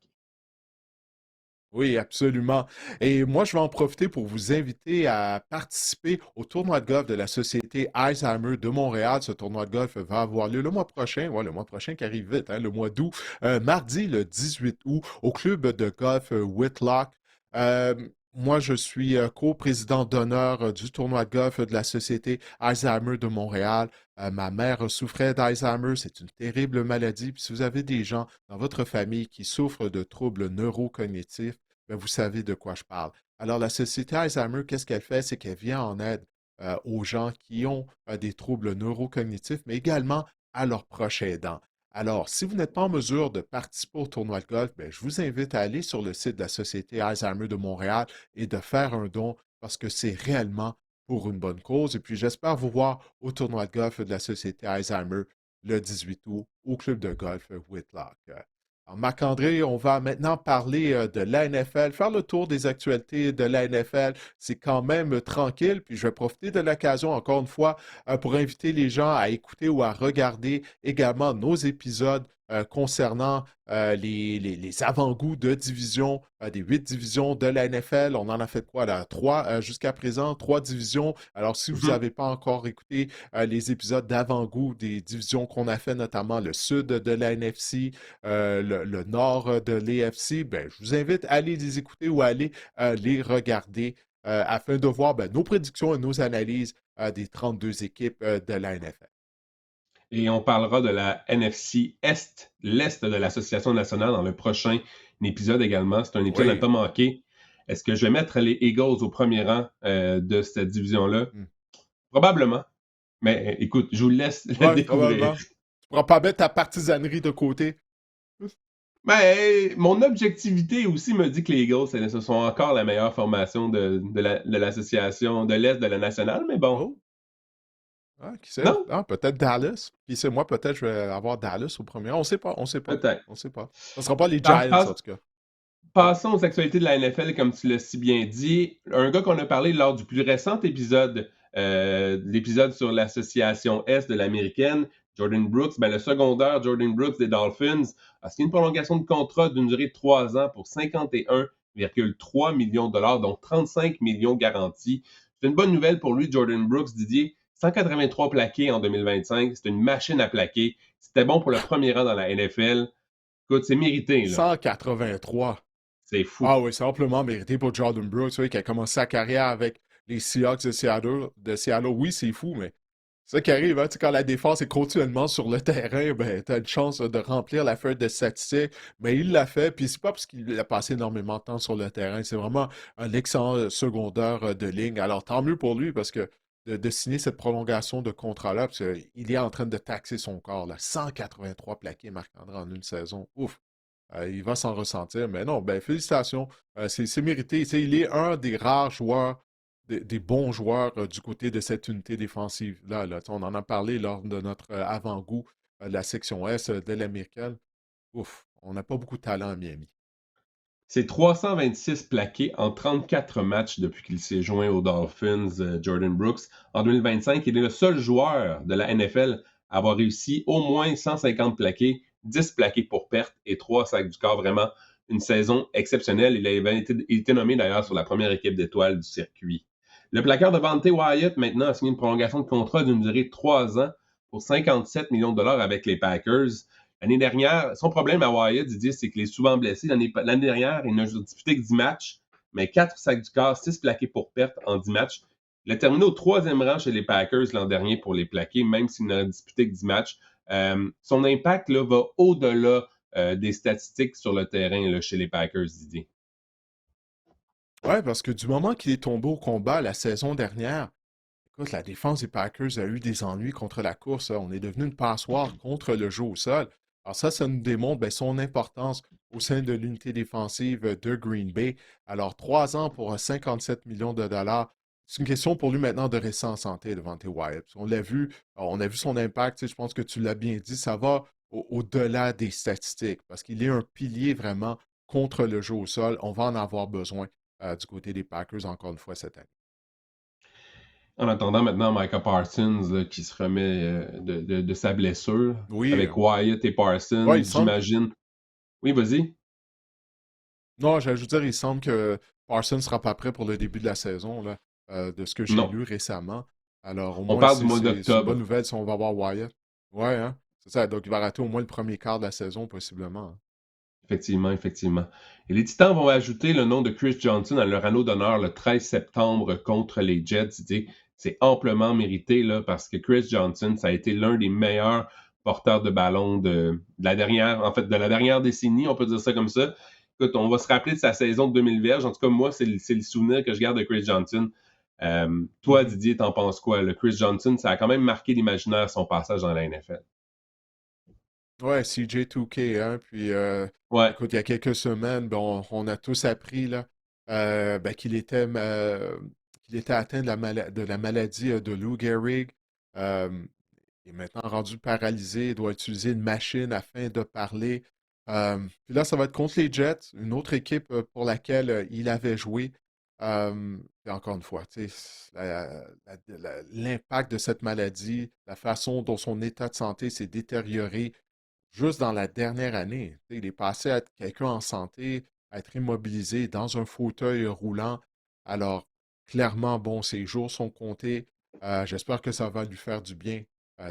A: Oui, absolument. Et moi, je vais en profiter pour vous inviter à participer au tournoi de golf de la société Alzheimer de Montréal. Ce tournoi de golf va avoir lieu le mois prochain, ouais, le mois prochain qui arrive vite, hein, le mois d'août, mardi le 18 août, au club de golf Whitlock. Euh, Moi, je suis co-président d'honneur du tournoi de golf de la société Alzheimer de Montréal. Ma mère souffrait d'Alzheimer, c'est une terrible maladie. Puis si vous avez des gens dans votre famille qui souffrent de troubles neurocognitifs, ben, vous savez de quoi je parle. Alors, la Société Alzheimer, qu'est-ce qu'elle fait? C'est qu'elle vient en aide aux gens qui ont des troubles neurocognitifs, mais également à leurs proches aidants. Alors, si vous n'êtes pas en mesure de participer au tournoi de golf, ben, je vous invite à aller sur le site de la Société Alzheimer de Montréal et de faire un don parce que c'est réellement pour une bonne cause. Et puis, j'espère vous voir au tournoi de golf de la Société Alzheimer le 18 août au club de golf Whitlock. Alors, Marc-André, on va maintenant parler de la NFL, faire le tour des actualités de la NFL. C'est quand même tranquille, puis je vais profiter de l'occasion, encore une fois, pour inviter les gens à écouter ou à regarder également nos épisodes concernant les avant-goûts de division, des 8 divisions de la NFL. On en a fait quoi là? Trois jusqu'à présent, 3 divisions. Alors, si vous
B: Mhm.
A: n'avez pas encore écouté les épisodes d'avant-goût des divisions qu'on a fait, notamment le sud de la NFC, le nord de l'AFC, ben, je vous invite à aller les écouter ou à aller les regarder afin de voir ben, nos prédictions et nos analyses des 32 équipes de la NFL.
B: Et on parlera de la NFC Est, l'Est de l'Association nationale dans le prochain épisode également. C'est un épisode à ne
A: Oui.
B: pas manquer. Est-ce que je vais mettre les Eagles au premier rang de cette division-là?
A: Hmm.
B: Probablement. Mais écoute, je vous laisse le
A: Ouais,
B: découvrir.
A: probablement. Tu pourras pas mettre ta partisanerie de côté.
B: Mais mon objectivité aussi me dit que les Eagles, ce sont encore la meilleure formation de l'association de l'Est de la nationale, mais bon,
A: Oh, ah, qui sait?
B: non,
A: Ah, peut-être Dallas. Qui sait, moi, peut-être je vais avoir Dallas au premier. On ne sait pas, on ne sait pas.
B: peut-être.
A: On ne sait pas. Ce ne sera pas les
B: Passe-
A: Giants, en
B: passe-
A: tout cas.
B: Passons aux actualités de la NFL, comme tu l'as si bien dit. Un gars qu'on a parlé lors du plus récent épisode, l'épisode sur l'association Est de l'américaine, Jordan Brooks, ben, le secondaire Jordan Brooks des Dolphins a signé une prolongation de contrat d'une durée de 3 ans pour 51,3 millions de dollars, donc 35 millions garantis. C'est une bonne nouvelle pour lui, Jordan Brooks, Didier. 183 plaqués en 2025, c'est une machine à plaquer. C'était bon pour le premier rang dans la NFL. Écoute, c'est mérité, là.
A: 183.
B: C'est fou.
A: Ah oui, c'est amplement mérité pour Jordan Brooks, oui, qui a commencé sa carrière avec les Seahawks de Seattle. Oui, c'est fou, mais c'est ça qui arrive, hein, tu sais, quand la défense est continuellement sur le terrain, ben, tu as une chance de remplir la feuille de statistiques. Mais il l'a fait, puis c'est pas parce qu'il a passé énormément de temps sur le terrain. C'est vraiment un excellent secondaire de ligne. Alors, tant mieux pour lui, parce que de signer cette prolongation de contrat-là, parce qu'il est en train de taxer son corps, là. 183 plaqués, Marc-André, en une saison. Ouf! Il va s'en ressentir. Mais non, ben félicitations. C'est mérité. Tu sais, il est un des rares joueurs, des bons joueurs du côté de cette unité défensive-là. Là. Tu sais, on en a parlé lors de notre avant-goût de la section S de l'américaine. Ouf, on n'a pas beaucoup de talent à Miami.
B: C'est 326 plaqués en 34 matchs depuis qu'il s'est joint aux Dolphins, Jordan Brooks. En 2025, il est le seul joueur de la NFL à avoir réussi au moins 150 plaqués, 10 plaqués pour perte et 3 sacs du corps. Vraiment une saison exceptionnelle. Il était nommé d'ailleurs sur la première équipe d'étoiles du circuit. Le plaqueur de Devante Wyatt maintenant a signé une prolongation de contrat d'une durée de 3 ans pour 57 millions de dollars avec les Packers. L'année dernière, son problème à Wyatt, Didier, c'est qu'il est souvent blessé. L'année dernière, il n'a disputé que 10 matchs, mais 4 sacs du corps, 6 plaqués pour perte en 10 matchs. Il a terminé au troisième rang chez les Packers l'an dernier pour les plaqués, même s'il n'a disputé que 10 matchs. Son impact là, va au-delà des statistiques sur le terrain là, chez les Packers, Didier.
A: Ouais, parce que du moment qu'il est tombé au combat la saison dernière, écoute, la défense des Packers a eu des ennuis contre la course, hein. On est devenu une passoire contre le jeu au sol. Alors ça nous démontre ben, son importance au sein de l'unité défensive de Green Bay. Alors, 3 ans pour 57 millions de dollars. C'est une question pour lui maintenant de rester en santé devant tes Wyatt. On l'a vu, on a vu son impact, tu sais, je pense que tu l'as bien dit, ça va au-delà des statistiques parce qu'il est un pilier vraiment contre le jeu au sol. On va en avoir besoin du côté des Packers encore une fois cette année.
B: En attendant maintenant Micah Parsons là, qui se remet de sa blessure
A: Oui,
B: avec Wyatt et
A: ouais,
B: Parsons,
A: il semble que
B: j'imagine. Oui, vas-y.
A: non, j'allais juste dire, il semble que Parsons ne sera pas prêt pour le début de la saison, là, de ce que j'ai
B: Non.
A: lu récemment. Alors, au
B: On
A: moins,
B: parle du
A: c'est
B: mois
A: c'est une bonne
B: d'octobre.
A: nouvelle si on va voir Wyatt. Ouais, hein? C'est ça. Donc, il va rater au moins le premier quart de la saison, possiblement, hein.
B: Effectivement, effectivement. Et les Titans vont ajouter le nom de Chris Johnson à leur anneau d'honneur le 13 septembre contre les Jets. C'est amplement mérité là, parce que Chris Johnson, ça a été l'un des meilleurs porteurs de ballon de la dernière, en fait, de la dernière décennie, on peut dire ça comme ça. Écoute, on va se rappeler de sa saison de 2000 verges. En tout cas, moi, c'est le souvenir que je garde de Chris Johnson. Toi,
A: Mhm.
B: Didier, t'en penses quoi? Le Chris Johnson, ça a quand même marqué l'imaginaire son passage dans la NFL.
A: Ouais, CJ2K, hein? Puis,
B: Ouais,
A: écoute, il y a quelques semaines, ben, on a tous appris là, ben, qu'il était atteint de la maladie de Lou Gehrig. Euh, il est maintenant rendu paralysé, il doit utiliser une machine afin de parler. Puis là, ça va être contre les Jets, une autre équipe pour laquelle il avait joué. Et encore une fois, tu sais, l'impact de cette maladie, la façon dont son état de santé s'est détérioré juste dans la dernière année. Tu sais, il est passé à être quelqu'un en santé, à être immobilisé dans un fauteuil roulant. Alors, clairement, bon, ses jours sont comptés. J'espère que ça va lui faire du bien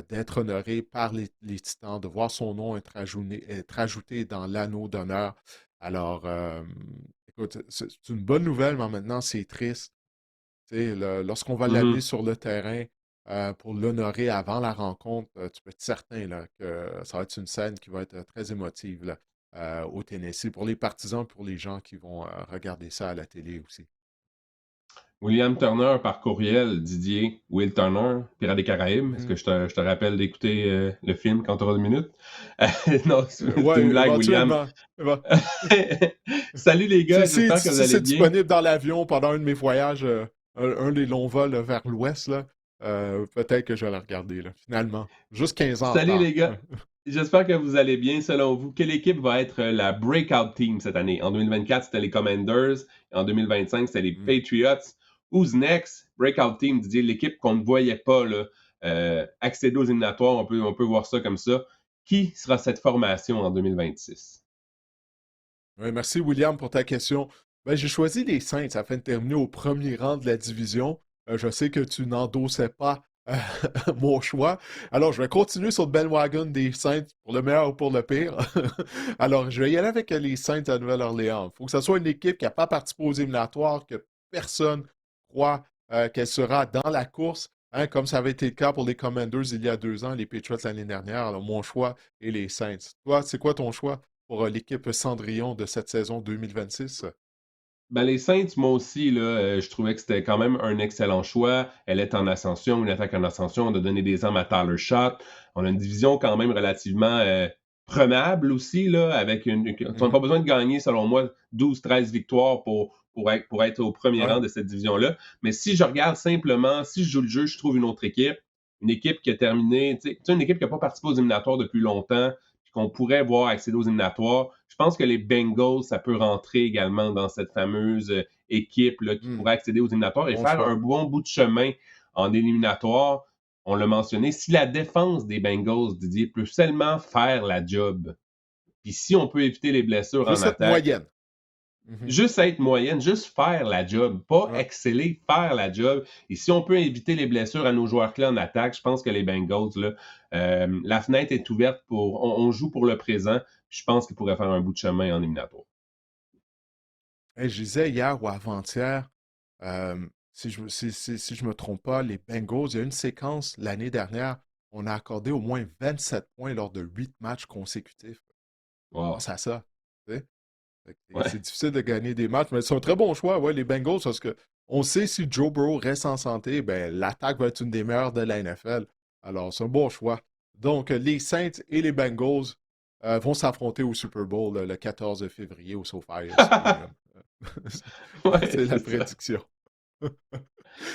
A: d'être honoré par les Titans, de voir son nom être ajouté dans l'anneau d'honneur. Alors, écoute, c'est une bonne nouvelle, mais maintenant, c'est triste. Tu sais, lorsqu'on va l'amener
B: Mhm.
A: sur le terrain pour l'honorer avant la rencontre, tu peux être certain là, que ça va être une scène qui va être très émotive là, au Tennessee, pour les partisans, pour les gens qui vont regarder ça à la télé aussi.
B: William Turner par courriel, Didier, Will Turner, Pirates des Caraïbes. Est-ce
A: Mhm.
B: que je te rappelle d'écouter le film quand tu auras 2 minutes? Non, c'est une
A: Ouais,
B: blague, William.
A: éventuellement. Éva-
B: Salut les gars, j'espère que vous
A: Si
B: allez
A: c'est
B: bien.
A: disponible dans l'avion pendant un de mes voyages, un des longs vols vers l'ouest, là, peut-être que je vais le regarder, là, finalement. Juste 15 ans en
B: Salut
A: retard.
B: les gars, j'espère que vous allez bien. Selon vous, quelle équipe va être la breakout team cette année? En 2024, c'était les Commanders. En 2025, c'était les
A: Hmm.
B: Patriots. Who's next? Breakout team, Didier, l'équipe qu'on ne voyait pas là, accéder aux éliminatoires, on peut voir ça comme ça. Qui sera cette formation en 2026?
A: Ouais, merci, William, pour ta question. Ben, j'ai choisi les Saints afin de terminer au premier rang de la division. Je sais que tu n'endossais pas mon choix. Alors, je vais continuer sur le bandwagon des Saints pour le meilleur ou pour le pire. Alors, je vais y aller avec les Saints à Nouvelle-Orléans. Il faut que ce soit une équipe qui n'a pas participé aux éliminatoires, que personne croit qu'elle sera dans la course, hein, comme ça avait été le cas pour les Commanders il y a 2 ans, les Patriots l'année dernière. Alors, mon choix est les Saints. Toi, c'est quoi ton choix pour l'équipe Cendrillon de cette saison 2026?
B: Ben, les Saints, moi aussi, là, je trouvais que c'était quand même un excellent choix. Elle est en ascension, une attaque en ascension. On a donné des armes à Tyler Shot. On a une division quand même relativement prenable aussi, là, avec on n'a
A: Mhm.
B: pas besoin de gagner, selon moi, 12-13 victoires pour être au premier rang
A: Ouais.
B: de cette division-là. Mais si je regarde simplement, si je joue le jeu, je trouve une équipe qui a terminé, tu sais, une équipe qui n'a pas participé aux éliminatoires depuis longtemps, puis qu'on pourrait voir accéder aux éliminatoires. Je pense que les Bengals, ça peut rentrer également dans cette fameuse équipe là, qui
A: Hmm.
B: pourrait accéder aux éliminatoires et
A: Bon
B: faire un
A: choix.
B: bon bout de chemin en éliminatoire. On l'a mentionné, si la défense des Bengals, Didier, peut seulement faire la job, puis si on peut éviter les blessures en
A: Juste cette
B: attaque,
A: moyenne. Mhm.
B: juste être moyenne, juste faire la job, pas
A: Ouais.
B: exceller, faire la job. Et si on peut éviter les blessures à nos joueurs clés en attaque, je pense que les Bengals, là, la fenêtre est ouverte pour. On joue pour le présent. Je pense qu'ils pourraient faire un bout de chemin en éliminatoire.
A: Hey, je disais hier ou avant-hier, si je me trompe pas, les Bengals, il y a une séquence l'année dernière, on a accordé au moins 27 points lors de 8 matchs consécutifs.
B: Wow.
A: Pense à ça. Tu sais.
B: Ouais.
A: C'est difficile de gagner des matchs, mais c'est un très bon choix, ouais, les Bengals, parce que on sait si Joe Burrow reste en santé, ben, l'attaque va être une des meilleures de la NFL. Alors, c'est un bon choix. Donc, les Saints et les Bengals vont s'affronter au Super Bowl le 14 février au SoFi Stadium.
B: Ouais,
A: C'est la
B: c'est ça.
A: prédiction.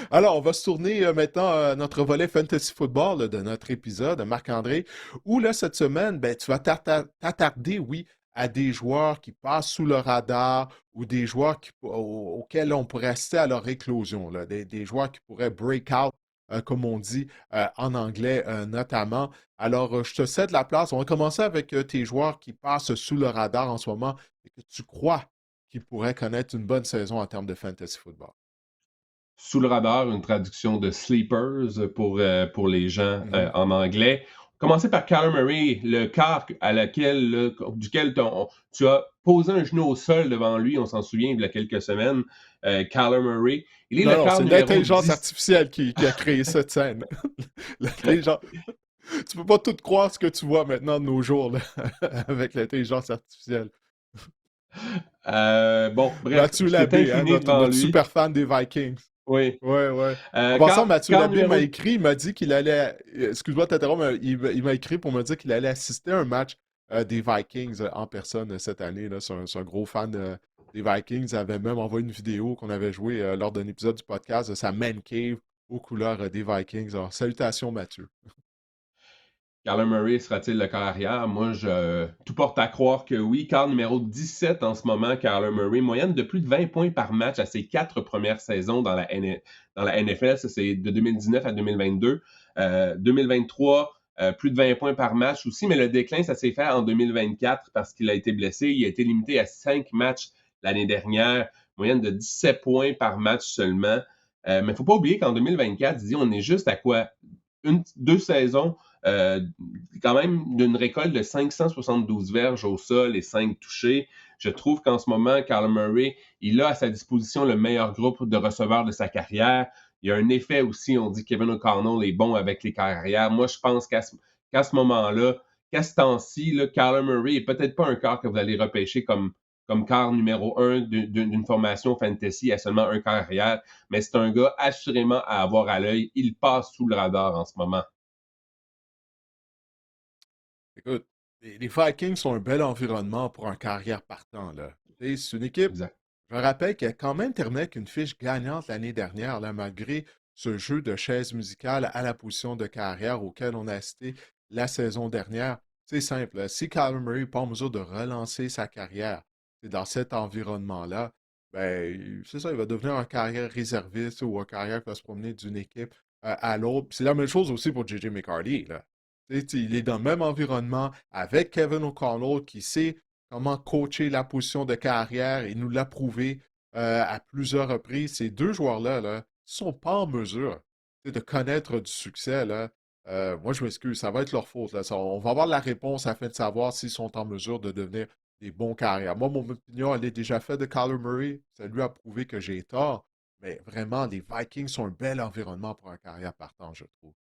A: Alors, on va se tourner maintenant à notre volet Fantasy Football de notre épisode, Marc-André, où là, cette semaine, ben, tu vas t'attarder, oui, à des joueurs qui passent sous le radar ou des joueurs auxquels on pourrait assister à leur éclosion, là, des joueurs qui pourraient break out, comme on dit en anglais notamment. Alors, je te cède la place. On va commencer avec tes joueurs qui passent sous le radar en ce moment et que tu crois qu'ils pourraient connaître une bonne saison en termes de Fantasy Football.
B: Sous le radar, une traduction de Sleepers pour les gens
A: Mhm.
B: en anglais. Commencer par Kyler Murray, le quart duquel tu as posé un genou au sol devant lui, on s'en souvient il y a quelques semaines, Kyler Murray. Il est
A: Non,
B: le
A: non,
B: quart
A: c'est
B: numéro
A: l'intelligence
B: 10.
A: artificielle qui a créé cette scène. L'intelligence... Tu peux pas tout croire ce que tu vois maintenant de nos jours là, avec l'intelligence artificielle.
B: Bon, bref,
A: Mathieu
B: je t'ai
A: Labbé, hein,
B: incliné devant
A: notre
B: lui.
A: super fan des Vikings.
B: Oui.
A: Ouais, ouais. En passant, Mathieu
B: Quart
A: Labbé m'a
B: numéro.
A: écrit, il m'a dit qu'il allait. Excuse-moi de t'interrompre, mais il m'a écrit pour me dire qu'il allait assister à un match des Vikings en personne cette année. Là. C'est un gros fan des Vikings avait même envoyé une vidéo qu'on avait jouée lors d'un épisode du podcast de sa man cave aux couleurs des Vikings. Alors, salutations, Mathieu.
B: Kyler Murray sera-t-il le corps arrière? Tout porte à croire que oui. Quart numéro 17 en ce moment, Kyler Murray. Moyenne de plus de 20 points par match à ses 4 premières saisons dans la NFL. Ça, c'est de 2019 à 2022. 2023, plus de 20 points par match aussi, mais le déclin, ça s'est fait en 2024 parce qu'il a été blessé. Il a été limité à 5 matchs l'année dernière. Moyenne de 17 points par match seulement. Mais il ne faut pas oublier qu'en 2024, on est juste à quoi? 2 saisons quand même d'une récolte de 572 verges au sol et 5 touchés. Je trouve qu'en ce moment, Kyler Murray, il a à sa disposition le meilleur groupe de receveurs de sa carrière. Il y a un effet aussi, on dit que Kevin O'Connell est bon avec les carrières. Moi, je pense qu'à ce moment-là, qu'à ce temps-ci, Kyler Murray n'est peut-être pas un quart que vous allez repêcher comme quart numéro 1 d'une formation fantasy à seulement un quart arrière, mais c'est un gars assurément à avoir à l'œil. Il passe sous le radar en ce moment.
A: Écoute, les Vikings sont un bel environnement pour un carrière partant, là. C'est une équipe,
B: Exact.
A: je me rappelle qu'elle a quand même terminé avec une fiche gagnante l'année dernière, là, malgré ce jeu de chaise musicale à la position de carrière auquel on a assisté la saison dernière. C'est simple, là. Si Kyler Murray n'est pas en mesure de relancer sa carrière dans cet environnement-là, ben, c'est ça, il va devenir un carrière réserviste ou un carrière qui va se promener d'une équipe à l'autre. Puis c'est la même chose aussi pour J.J. McCarthy, là. Il est dans le même environnement avec Kevin O'Connell qui sait comment coacher la position de carrière et nous l'a prouvé à plusieurs reprises. Ces deux joueurs-là ne sont pas en mesure de connaître du succès. Là. Moi, je m'excuse, ça va être leur faute. Là. On va avoir la réponse afin de savoir s'ils sont en mesure de devenir des bons carrières. Moi, mon opinion, elle est déjà faite de Kyler Murray. Ça lui a prouvé que j'ai tort. Mais vraiment, les Vikings sont un bel environnement pour un carrière partant, je trouve.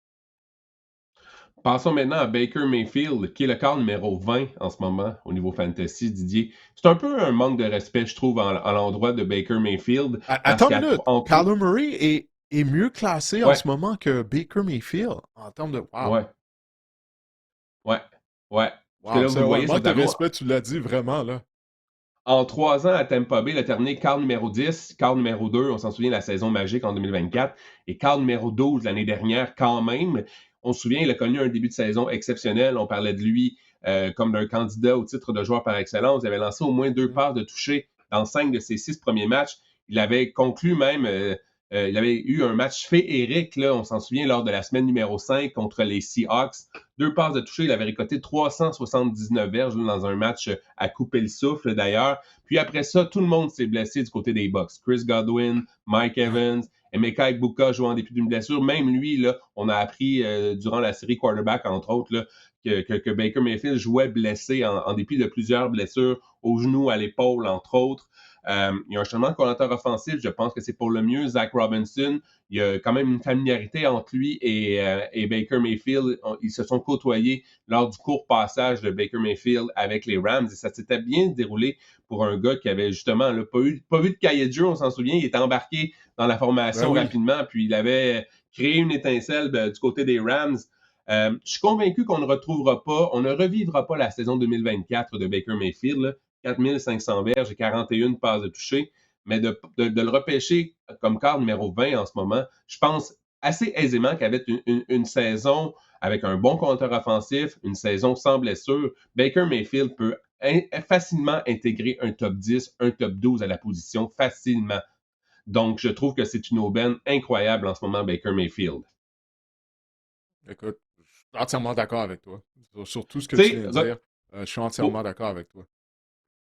B: Passons maintenant à Baker Mayfield, qui est le quart numéro 20 en ce moment au niveau fantasy, Didier. C'est un peu un manque de respect, je trouve, à l'endroit de Baker Mayfield. Parce
A: Attends une minute. Kyler Murray est mieux classé en
B: Ouais,
A: ce moment que Baker Mayfield en termes de. Wow.
B: ouais, ouais, ouais. Parce que
A: Wow,
B: là, vous le
A: ça, ouais,
B: voyez sur le
A: manque de
B: tableau,
A: respect, tu l'as dit vraiment, là.
B: en 3 ans à Tampa Bay, il a terminé quart numéro 10, quart numéro 2, on s'en souvient, la saison magique en 2024, et quart numéro 12 l'année dernière quand même. On se souvient, il a connu un début de saison exceptionnel. On parlait de lui comme d'un candidat au titre de joueur par excellence. Il avait lancé au moins 2
A: Mhm.
B: passes de toucher dans 5 de ses 6 premiers matchs. Il avait conclu même, il avait eu un match féerique, là, on s'en souvient, lors de la semaine numéro 5 contre les Seahawks. 2 passes de toucher, il avait récolté 379 verges dans un match à couper le souffle d'ailleurs. Puis après ça, tout le monde s'est blessé du côté des Bucks. Chris Godwin, Mike Evans, Emeka Egbuka jouant en dépit d'une blessure. Même lui, là, on a appris durant la série quarterback, entre autres, là, que Baker Mayfield jouait blessé en dépit de plusieurs blessures au genou, à l'épaule, entre autres. Il y a un changement de coordinateur offensif, je pense que c'est pour le mieux. Zach Robinson, il y a quand même une familiarité entre lui et Baker Mayfield. Ils se sont côtoyés lors du court passage de Baker Mayfield avec les Rams et ça s'était bien déroulé pour un gars qui avait justement là, pas vu de cahier de jeu, on s'en souvient. Il était embarqué dans la
A: Ben
B: formation
A: oui.
B: rapidement, puis il avait créé une étincelle du côté des Rams. Je suis convaincu qu'on ne retrouvera pas, on ne revivra pas la saison 2024 de Baker Mayfield. Là. 4500 verges et 41 passes de toucher, mais de le repêcher comme quart numéro 20 en ce moment, je pense assez aisément qu'avec une saison avec un bon compteur offensif, une saison sans blessure, Baker Mayfield peut facilement intégrer un top 10, un top 12 à la position, facilement. Donc, je trouve que c'est une aubaine incroyable en ce moment, Baker Mayfield.
A: Écoute, je suis entièrement d'accord avec toi. Sur tout ce que
B: Tu
A: tu
B: sais,
A: viens de dire, je suis entièrement
B: pour,
A: d'accord avec toi.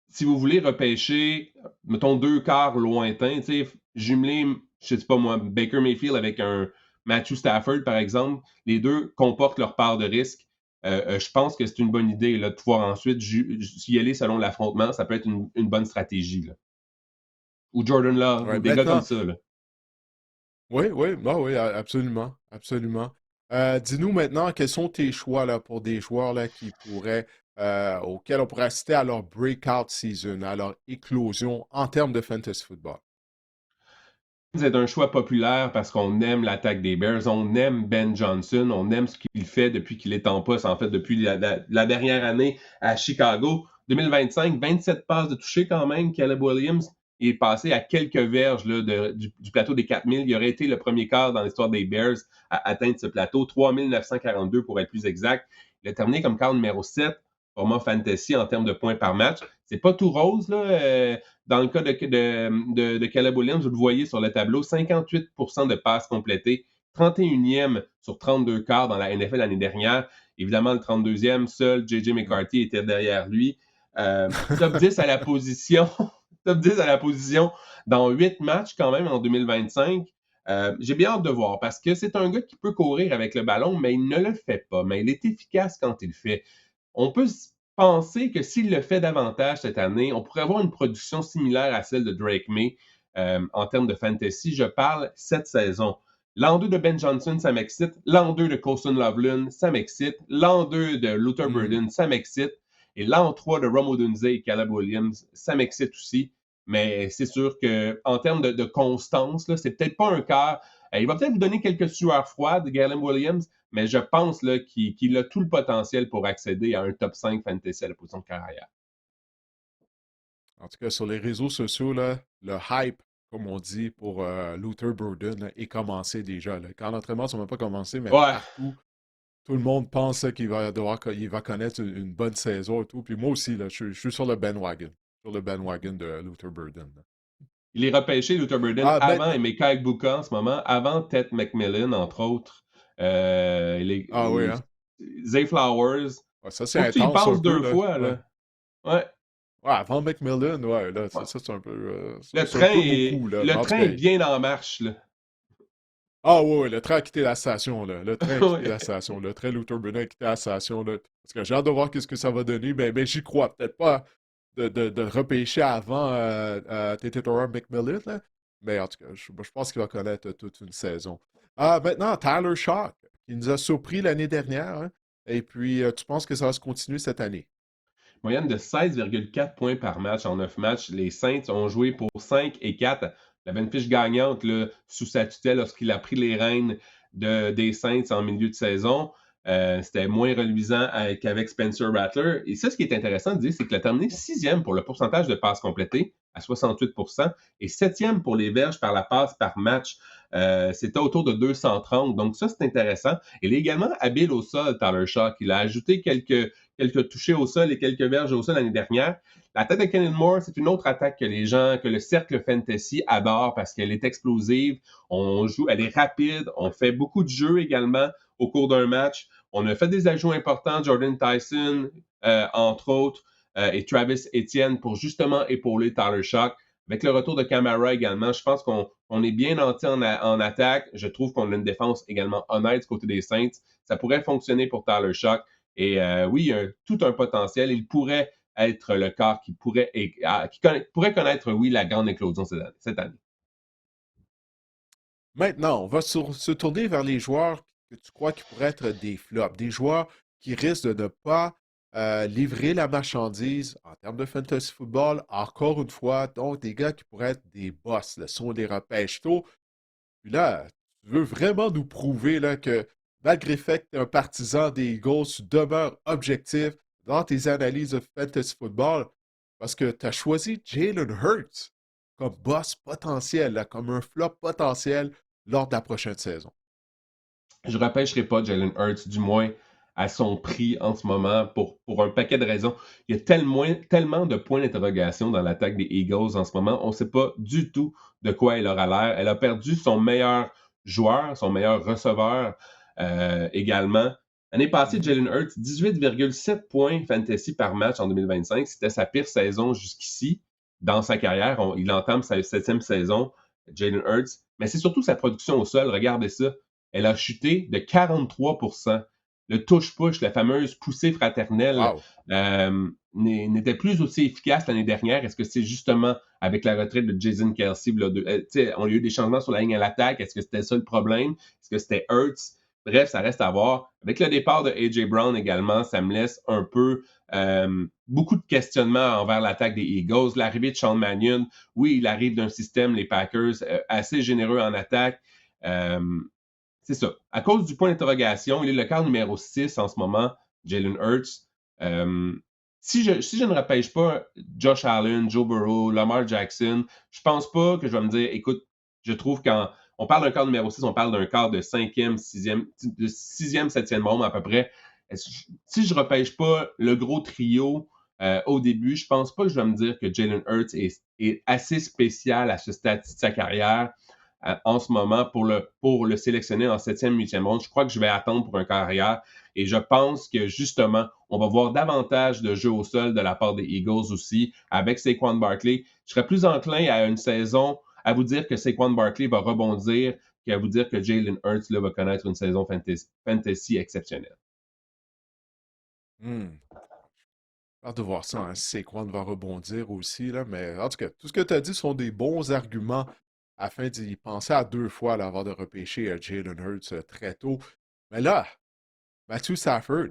B: si vous voulez repêcher, mettons, 2 quarts lointains, tu sais, jumeler, je sais pas moi, Baker Mayfield avec un Matthew Stafford, par exemple, les deux comportent leur part de risque. Je pense que c'est une bonne idée là, de pouvoir ensuite y aller selon l'affrontement. Ça peut être une bonne stratégie. Là. Ou Jordan Love,
A: Ouais,
B: ou des gars comme
A: maintenant,
B: ça. Là.
A: oui, oui, bah oui, absolument, absolument. Dis-nous maintenant, quels sont tes choix là, pour des joueurs là, qui pourraient, auxquels on pourrait assister à leur breakout season, à leur éclosion en termes de fantasy football?
B: C'est un choix populaire parce qu'on aime l'attaque des Bears, on aime Ben Johnson, on aime ce qu'il fait depuis qu'il est en poste, en fait, depuis la dernière année à Chicago. 2025, 27 passes de toucher quand même, Caleb Williams, Il est passé à quelques verges là, du plateau des 4000. Il aurait été le premier quart dans l'histoire des Bears à atteindre ce plateau, 3942 pour être plus exact. Il a terminé comme quart numéro 7 format fantasy en termes de points par match. C'est pas tout rose, là. Dans le cas de Caleb Williams, vous le voyez sur le tableau, 58% de passes complétées, 31e sur 32 quarts dans la NFL l'année dernière. Évidemment, le 32e, seul J.J. McCarthy était derrière lui. Top 10 à la position. Top 10 à la position dans 8 matchs quand même en 2025. J'ai bien hâte de voir parce que c'est un gars qui peut courir avec le ballon, mais il ne le fait pas. Mais il est efficace quand il le fait. On peut penser que s'il le fait davantage cette année, on pourrait avoir une production similaire à celle de Drake May en termes de fantasy. Je parle cette saison. L'an 2 de Ben Johnson, ça m'excite. L'an 2 de Colson Loveland, ça m'excite. L'an 2 de Luther Burden, ça m'excite. Et l'an 3 de Rome Odunze et Caleb Williams, ça m'excite aussi. Mais c'est sûr qu'en termes de constance, là, c'est peut-être pas un quart. Il va peut-être vous donner quelques sueurs froides, Caleb Williams, mais je pense là, qu'il a tout le potentiel pour accéder à un top 5 fantasy à la position de carrière.
A: En tout cas, sur les réseaux sociaux, là, le hype, comme on dit, pour Luther Burden là, est commencé déjà. Là. Quand l'entraînement n'a même pas commencé, mais
B: Ouais,
A: partout, tout le monde pense qu'il va il va connaître une bonne saison et tout. Puis moi aussi, là, je suis sur le bandwagon de Luther Burden. Là.
B: il est repêché, Luther Burden,
A: Ah,
B: avant
A: maintenant.
B: Emeka Egbuka en ce moment, avant Ted McMillan, entre autres.
A: Ah oui, hein?
B: Zay Flowers.
A: Ouais, ça, c'est
B: Faut que tu y
A: intense un
B: penses
A: peu,
B: deux
A: là.
B: fois,
A: Ouais.
B: là. Ouais.
A: Ouais, avant McMillan, ouais, là,
B: Ouais.
A: ça, c'est un peu,
B: Le
A: c'est un
B: train
A: peu beaucoup, là. Mais
B: le
A: en tout
B: train
A: cas,
B: est bien en marche, là.
A: ah ouais, ouais, le train a quitté la station, là. Le train a quitté la
B: Ouais.
A: station. Le train Luther Burden a quitté la station, là. Parce que j'ai hâte de voir qu'est-ce que ça va donner. Mais j'y crois. Peut-être pas de le repêcher avant T.T. Torrey McMillan, là. Mais en tout cas, je pense qu'il va connaître toute une saison. Ah, maintenant, Tyler Shock, qui nous a surpris l'année dernière, hein. Et puis, tu penses que ça va se continuer cette année?
B: Moyenne de 16,4 points par match en 9 matchs. Les Saints ont joué pour 5 et 4. La une fiche gagnante là, sous sa tutelle lorsqu'il a pris les rênes des Saints en milieu de saison. C'était moins reluisant qu'avec Spencer Rattler. Et ça, ce qui est intéressant de dire, c'est qu'il a terminé sixième pour le pourcentage de passes complétées à 68% et septième pour les verges par la passe par match. C'était autour de 230. Donc ça, c'est intéressant. Il est également habile au sol, Tyler Shock. Il a ajouté quelques touchés au sol et quelques verges au sol l'année dernière. L'attaque de Kellen Moore, c'est une autre attaque que le cercle fantasy adore parce qu'elle est explosive. Elle est rapide, on fait beaucoup de jeux également au cours d'un match. On a fait des ajouts importants, Jordan Tyson, entre autres, et Travis Etienne pour justement épauler Tyler Shock. Avec le retour de Camara également, je pense qu'on est bien nanti en attaque. Je trouve qu'on a une défense également honnête du côté des Saints. Ça pourrait fonctionner pour Tyler Shock. Et oui, il y a tout un potentiel. Il pourrait être le corps qui pourrait connaître, oui, la grande éclosion cette année.
A: Maintenant, on va se tourner vers les joueurs que tu crois qui pourraient être des flops, des joueurs qui risquent de ne pas livrer la marchandise en termes de fantasy football, encore une fois, donc des gars qui pourraient être des boss, là, si on les repêche tôt. Puis là, tu veux vraiment nous prouver là, que malgré le fait que tu es un partisan des Eagles, tu demeures objectif dans tes analyses de fantasy football parce que tu as choisi Jalen Hurts comme boss potentiel, là, comme un flop potentiel lors de la prochaine saison.
B: Je ne repêcherai pas Jalen Hurts, du moins à son prix en ce moment, pour un paquet de raisons. Il y a tellement de points d'interrogation dans l'attaque des Eagles en ce moment. On ne sait pas du tout de quoi elle aura l'air. Elle a perdu son meilleur joueur, son meilleur receveur également. L'année passée,
A: Mhm.
B: Jalen Hurts, 18,7 points fantasy par match en 2025. C'était sa pire saison jusqu'ici dans sa carrière. Il entame sa septième saison, Jalen Hurts. Mais c'est surtout sa production au sol. Regardez ça. Elle a chuté de 43%. Le touche-push, la fameuse poussée fraternelle,
A: Wow.
B: n'était plus aussi efficace l'année dernière. Est-ce que c'est justement avec la retraite de Jason Kelsey? On a eu des changements sur la ligne à l'attaque. Est-ce que c'était ça le problème? Est-ce que c'était Hurts? Bref, ça reste à voir. Avec le départ de A.J. Brown également, ça me laisse un peu beaucoup de questionnements envers l'attaque des Eagles. L'arrivée de Sean Mannion, oui, il arrive d'un système, les Packers, assez généreux en attaque. Euh, c'est ça. À cause du point d'interrogation, il est le quart numéro 6 en ce moment, Jalen Hurts. Euh, Si je ne repêche pas Josh Allen, Joe Burrow, Lamar Jackson, je pense pas que je vais me dire, écoute, je trouve quand on parle d'un quart numéro 6, on parle d'un quart de cinquième, sixième, de sixième, septième ronde à peu près. Si je repêche pas le gros trio au début, je pense pas que je vais me dire que Jalen Hurts est assez spécial à ce stade de sa carrière en ce moment pour le sélectionner en septième, huitième ronde. Je crois que je vais attendre pour un carrière et je pense que justement, on va voir davantage de jeux au sol de la part des Eagles aussi avec Saquon Barkley. Je serais plus enclin à une saison à vous dire que Saquon Barkley va rebondir qu'à vous dire que Jalen Hurts là, va connaître une saison fantasy exceptionnelle.
A: Hmm. Hâte de voir ça, hein, si Saquon va rebondir aussi, là, mais en tout cas, tout ce que tu as dit sont des bons arguments afin d'y penser à deux fois là, avant de repêcher Jalen Hurts très tôt. Mais là, Matthew Stafford,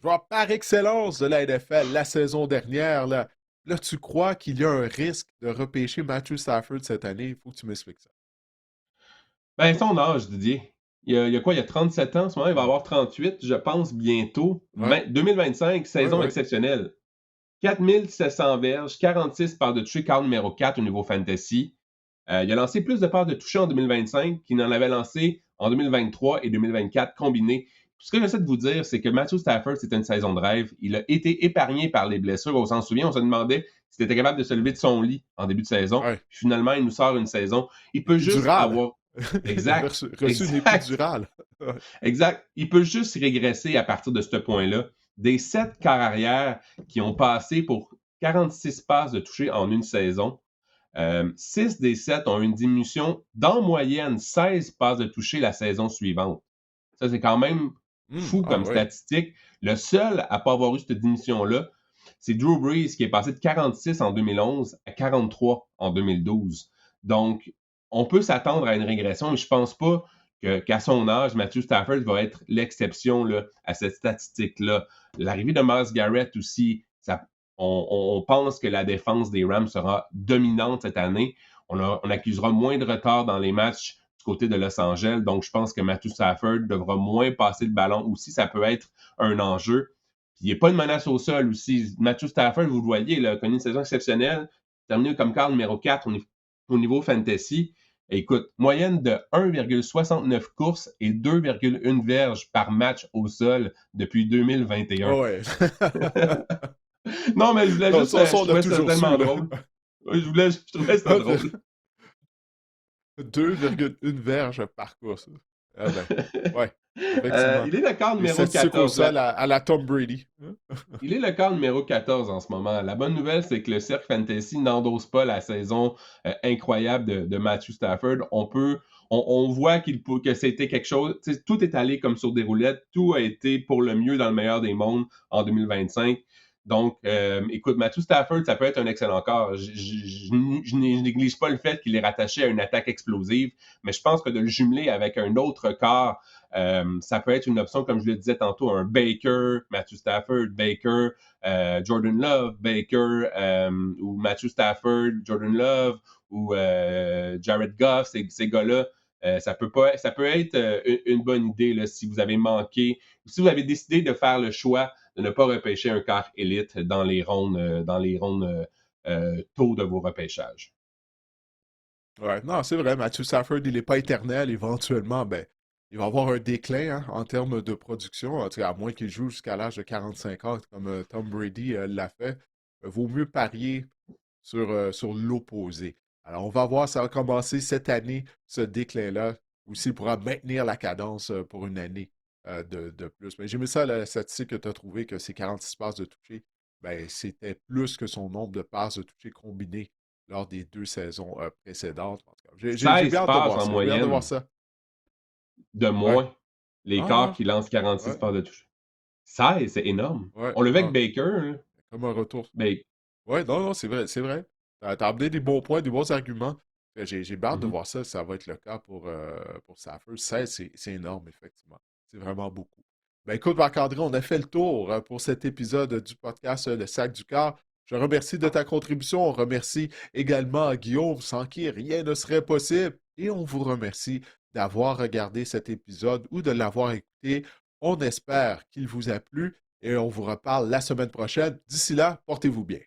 A: joueur par excellence de la NFL la saison dernière, là, tu crois qu'il y a un risque de repêcher Matthew Stafford cette année? Il faut que tu m'expliques ça.
B: Ben, son âge, Didier. Il y a quoi? Il y a 37 ans en ce moment. Il va
A: Hmm.
B: avoir 38, je pense, bientôt.
A: Ouais,
B: 2025,
A: ouais,
B: saison
A: ouais.
B: exceptionnelle. 4700 verges, 46 parts de toucher, quart numéro 4 au niveau fantasy. Il a lancé plus de parts de toucher en 2025 qu'il n'en avait lancé en 2023 et 2024 combinés. Ce que j'essaie de vous dire, c'est que Matthew Stafford, c'était une saison de rêve. Il a été épargné par les blessures. On s'en souvient, on se demandait s'il était capable de se lever de son lit en début de saison.
A: Ouais.
B: Puis finalement, il nous sort une saison. Il peut juste
A: Épidural.
B: avoir.
A: Il avait
B: Exact,
A: reçu une
B: exact,
A: épidurale. Ouais.
B: exact. Il peut juste régresser à partir de ce point-là. Des 7 quarts arrière qui ont passé pour 46 passes de toucher en une saison, 6 des 7 ont une diminution d'en moyenne 16 passes de toucher la saison suivante. Ça, c'est quand même fou
A: Ah
B: comme
A: ouais.
B: statistique. Le seul à ne pas avoir eu cette diminution-là, c'est Drew Brees qui est passé de 46 en 2011 à 43 en 2012. Donc, on peut s'attendre à une régression, mais je ne pense pas qu'à son âge, Matthew Stafford va être l'exception là, à cette statistique-là. L'arrivée de Myles Garrett aussi, on pense que la défense des Rams sera dominante cette année. On accusera moins de retard dans les matchs du côté de Los Angeles. Donc, je pense que Matthew Stafford devra moins passer le ballon aussi. Ça peut être un enjeu. Puis, il n'y a pas de menace au sol aussi. Matthew Stafford, vous le voyez, il a connu une saison exceptionnelle, terminé comme quart numéro 4 au niveau fantasy. Écoute, moyenne de 1,69 courses et 2,1 verges par match au sol depuis 2021.
A: Ah ouais.
B: Non, mais je voulais
A: Non,
B: juste,
A: ça,
B: je
A: on l'a
B: trouvais ça
A: toujours su,
B: tellement
A: là.
B: drôle. Je trouvais ça drôle.
A: 2,1 verges par course. Ah ben, ouais, effectivement.
B: Il est le quart
A: Les
B: numéro
A: statistiques au
B: 14.
A: sol à la Tom Brady. Hein?
B: Il est le quart numéro 14 en ce moment. La bonne nouvelle, c'est que le Cercle Fantasy n'endosse pas la saison incroyable de Matthew Stafford. On voit que c'était quelque chose. Tout est allé comme sur des roulettes. Tout a été pour le mieux dans le meilleur des mondes en 2025. Donc, écoute, Matthew Stafford, ça peut être un excellent corps. Je néglige pas le fait qu'il est rattaché à une attaque explosive, mais je pense que de le jumeler avec un autre corps, ça peut être une option, comme je le disais tantôt, un Baker, Matthew Stafford, Baker, Jordan Love, Baker, ou Matthew Stafford, Jordan Love, ou Jared Goff, ces gars-là. Ça peut être une bonne idée là, si vous avez manqué, si vous avez décidé de faire le choix de ne pas repêcher un quart élite dans les rondes, tôt de vos repêchages.
A: Ouais, non, c'est vrai, Matthew Stafford, il n'est pas éternel. Éventuellement, ben, il va avoir un déclin hein, en termes de production, en tout cas, à moins qu'il joue jusqu'à l'âge de 45 ans, comme Tom Brady l'a fait. Vaut mieux parier sur l'opposé. Alors, on va voir, ça va commencer cette année, ce déclin-là, ou s'il pourra maintenir la cadence pour une année de plus. Mais j'ai aimé ça, la statistique que tu as trouvé, que ces 46 passes de toucher, ben, c'était plus que son nombre de passes de toucher combinées lors des deux saisons précédentes. En tout cas, j'ai
B: 16
A: bien hâte de
B: passes
A: voir
B: en
A: ça. J'ai bien hâte de voir
B: moyenne
A: ça.
B: de
A: Ouais.
B: moins. Les
A: Ah,
B: quarts
A: ah,
B: qui lancent 46
A: ouais,
B: passes de touche. 16, c'est énorme.
A: ouais.
B: On le fait avec
A: Ah,
B: Baker. Là.
A: comme un retour.
B: Ben,
A: Ouais, non, non, c'est vrai, c'est vrai. T'as amené des bons points, des bons arguments. J'ai hâte de
B: mhm.
A: voir ça, ça va être le cas pour Safford. 16, c'est énorme, effectivement. C'est vraiment beaucoup. Ben écoute, Marc-André, on a fait le tour pour cet épisode du podcast Le Sac du Cœur. Je remercie de ta contribution. On remercie également Guillaume, sans qui rien ne serait possible. Et on vous remercie d'avoir regardé cet épisode ou de l'avoir écouté. On espère qu'il vous a plu. et on vous reparle la semaine prochaine. D'ici là, portez-vous bien.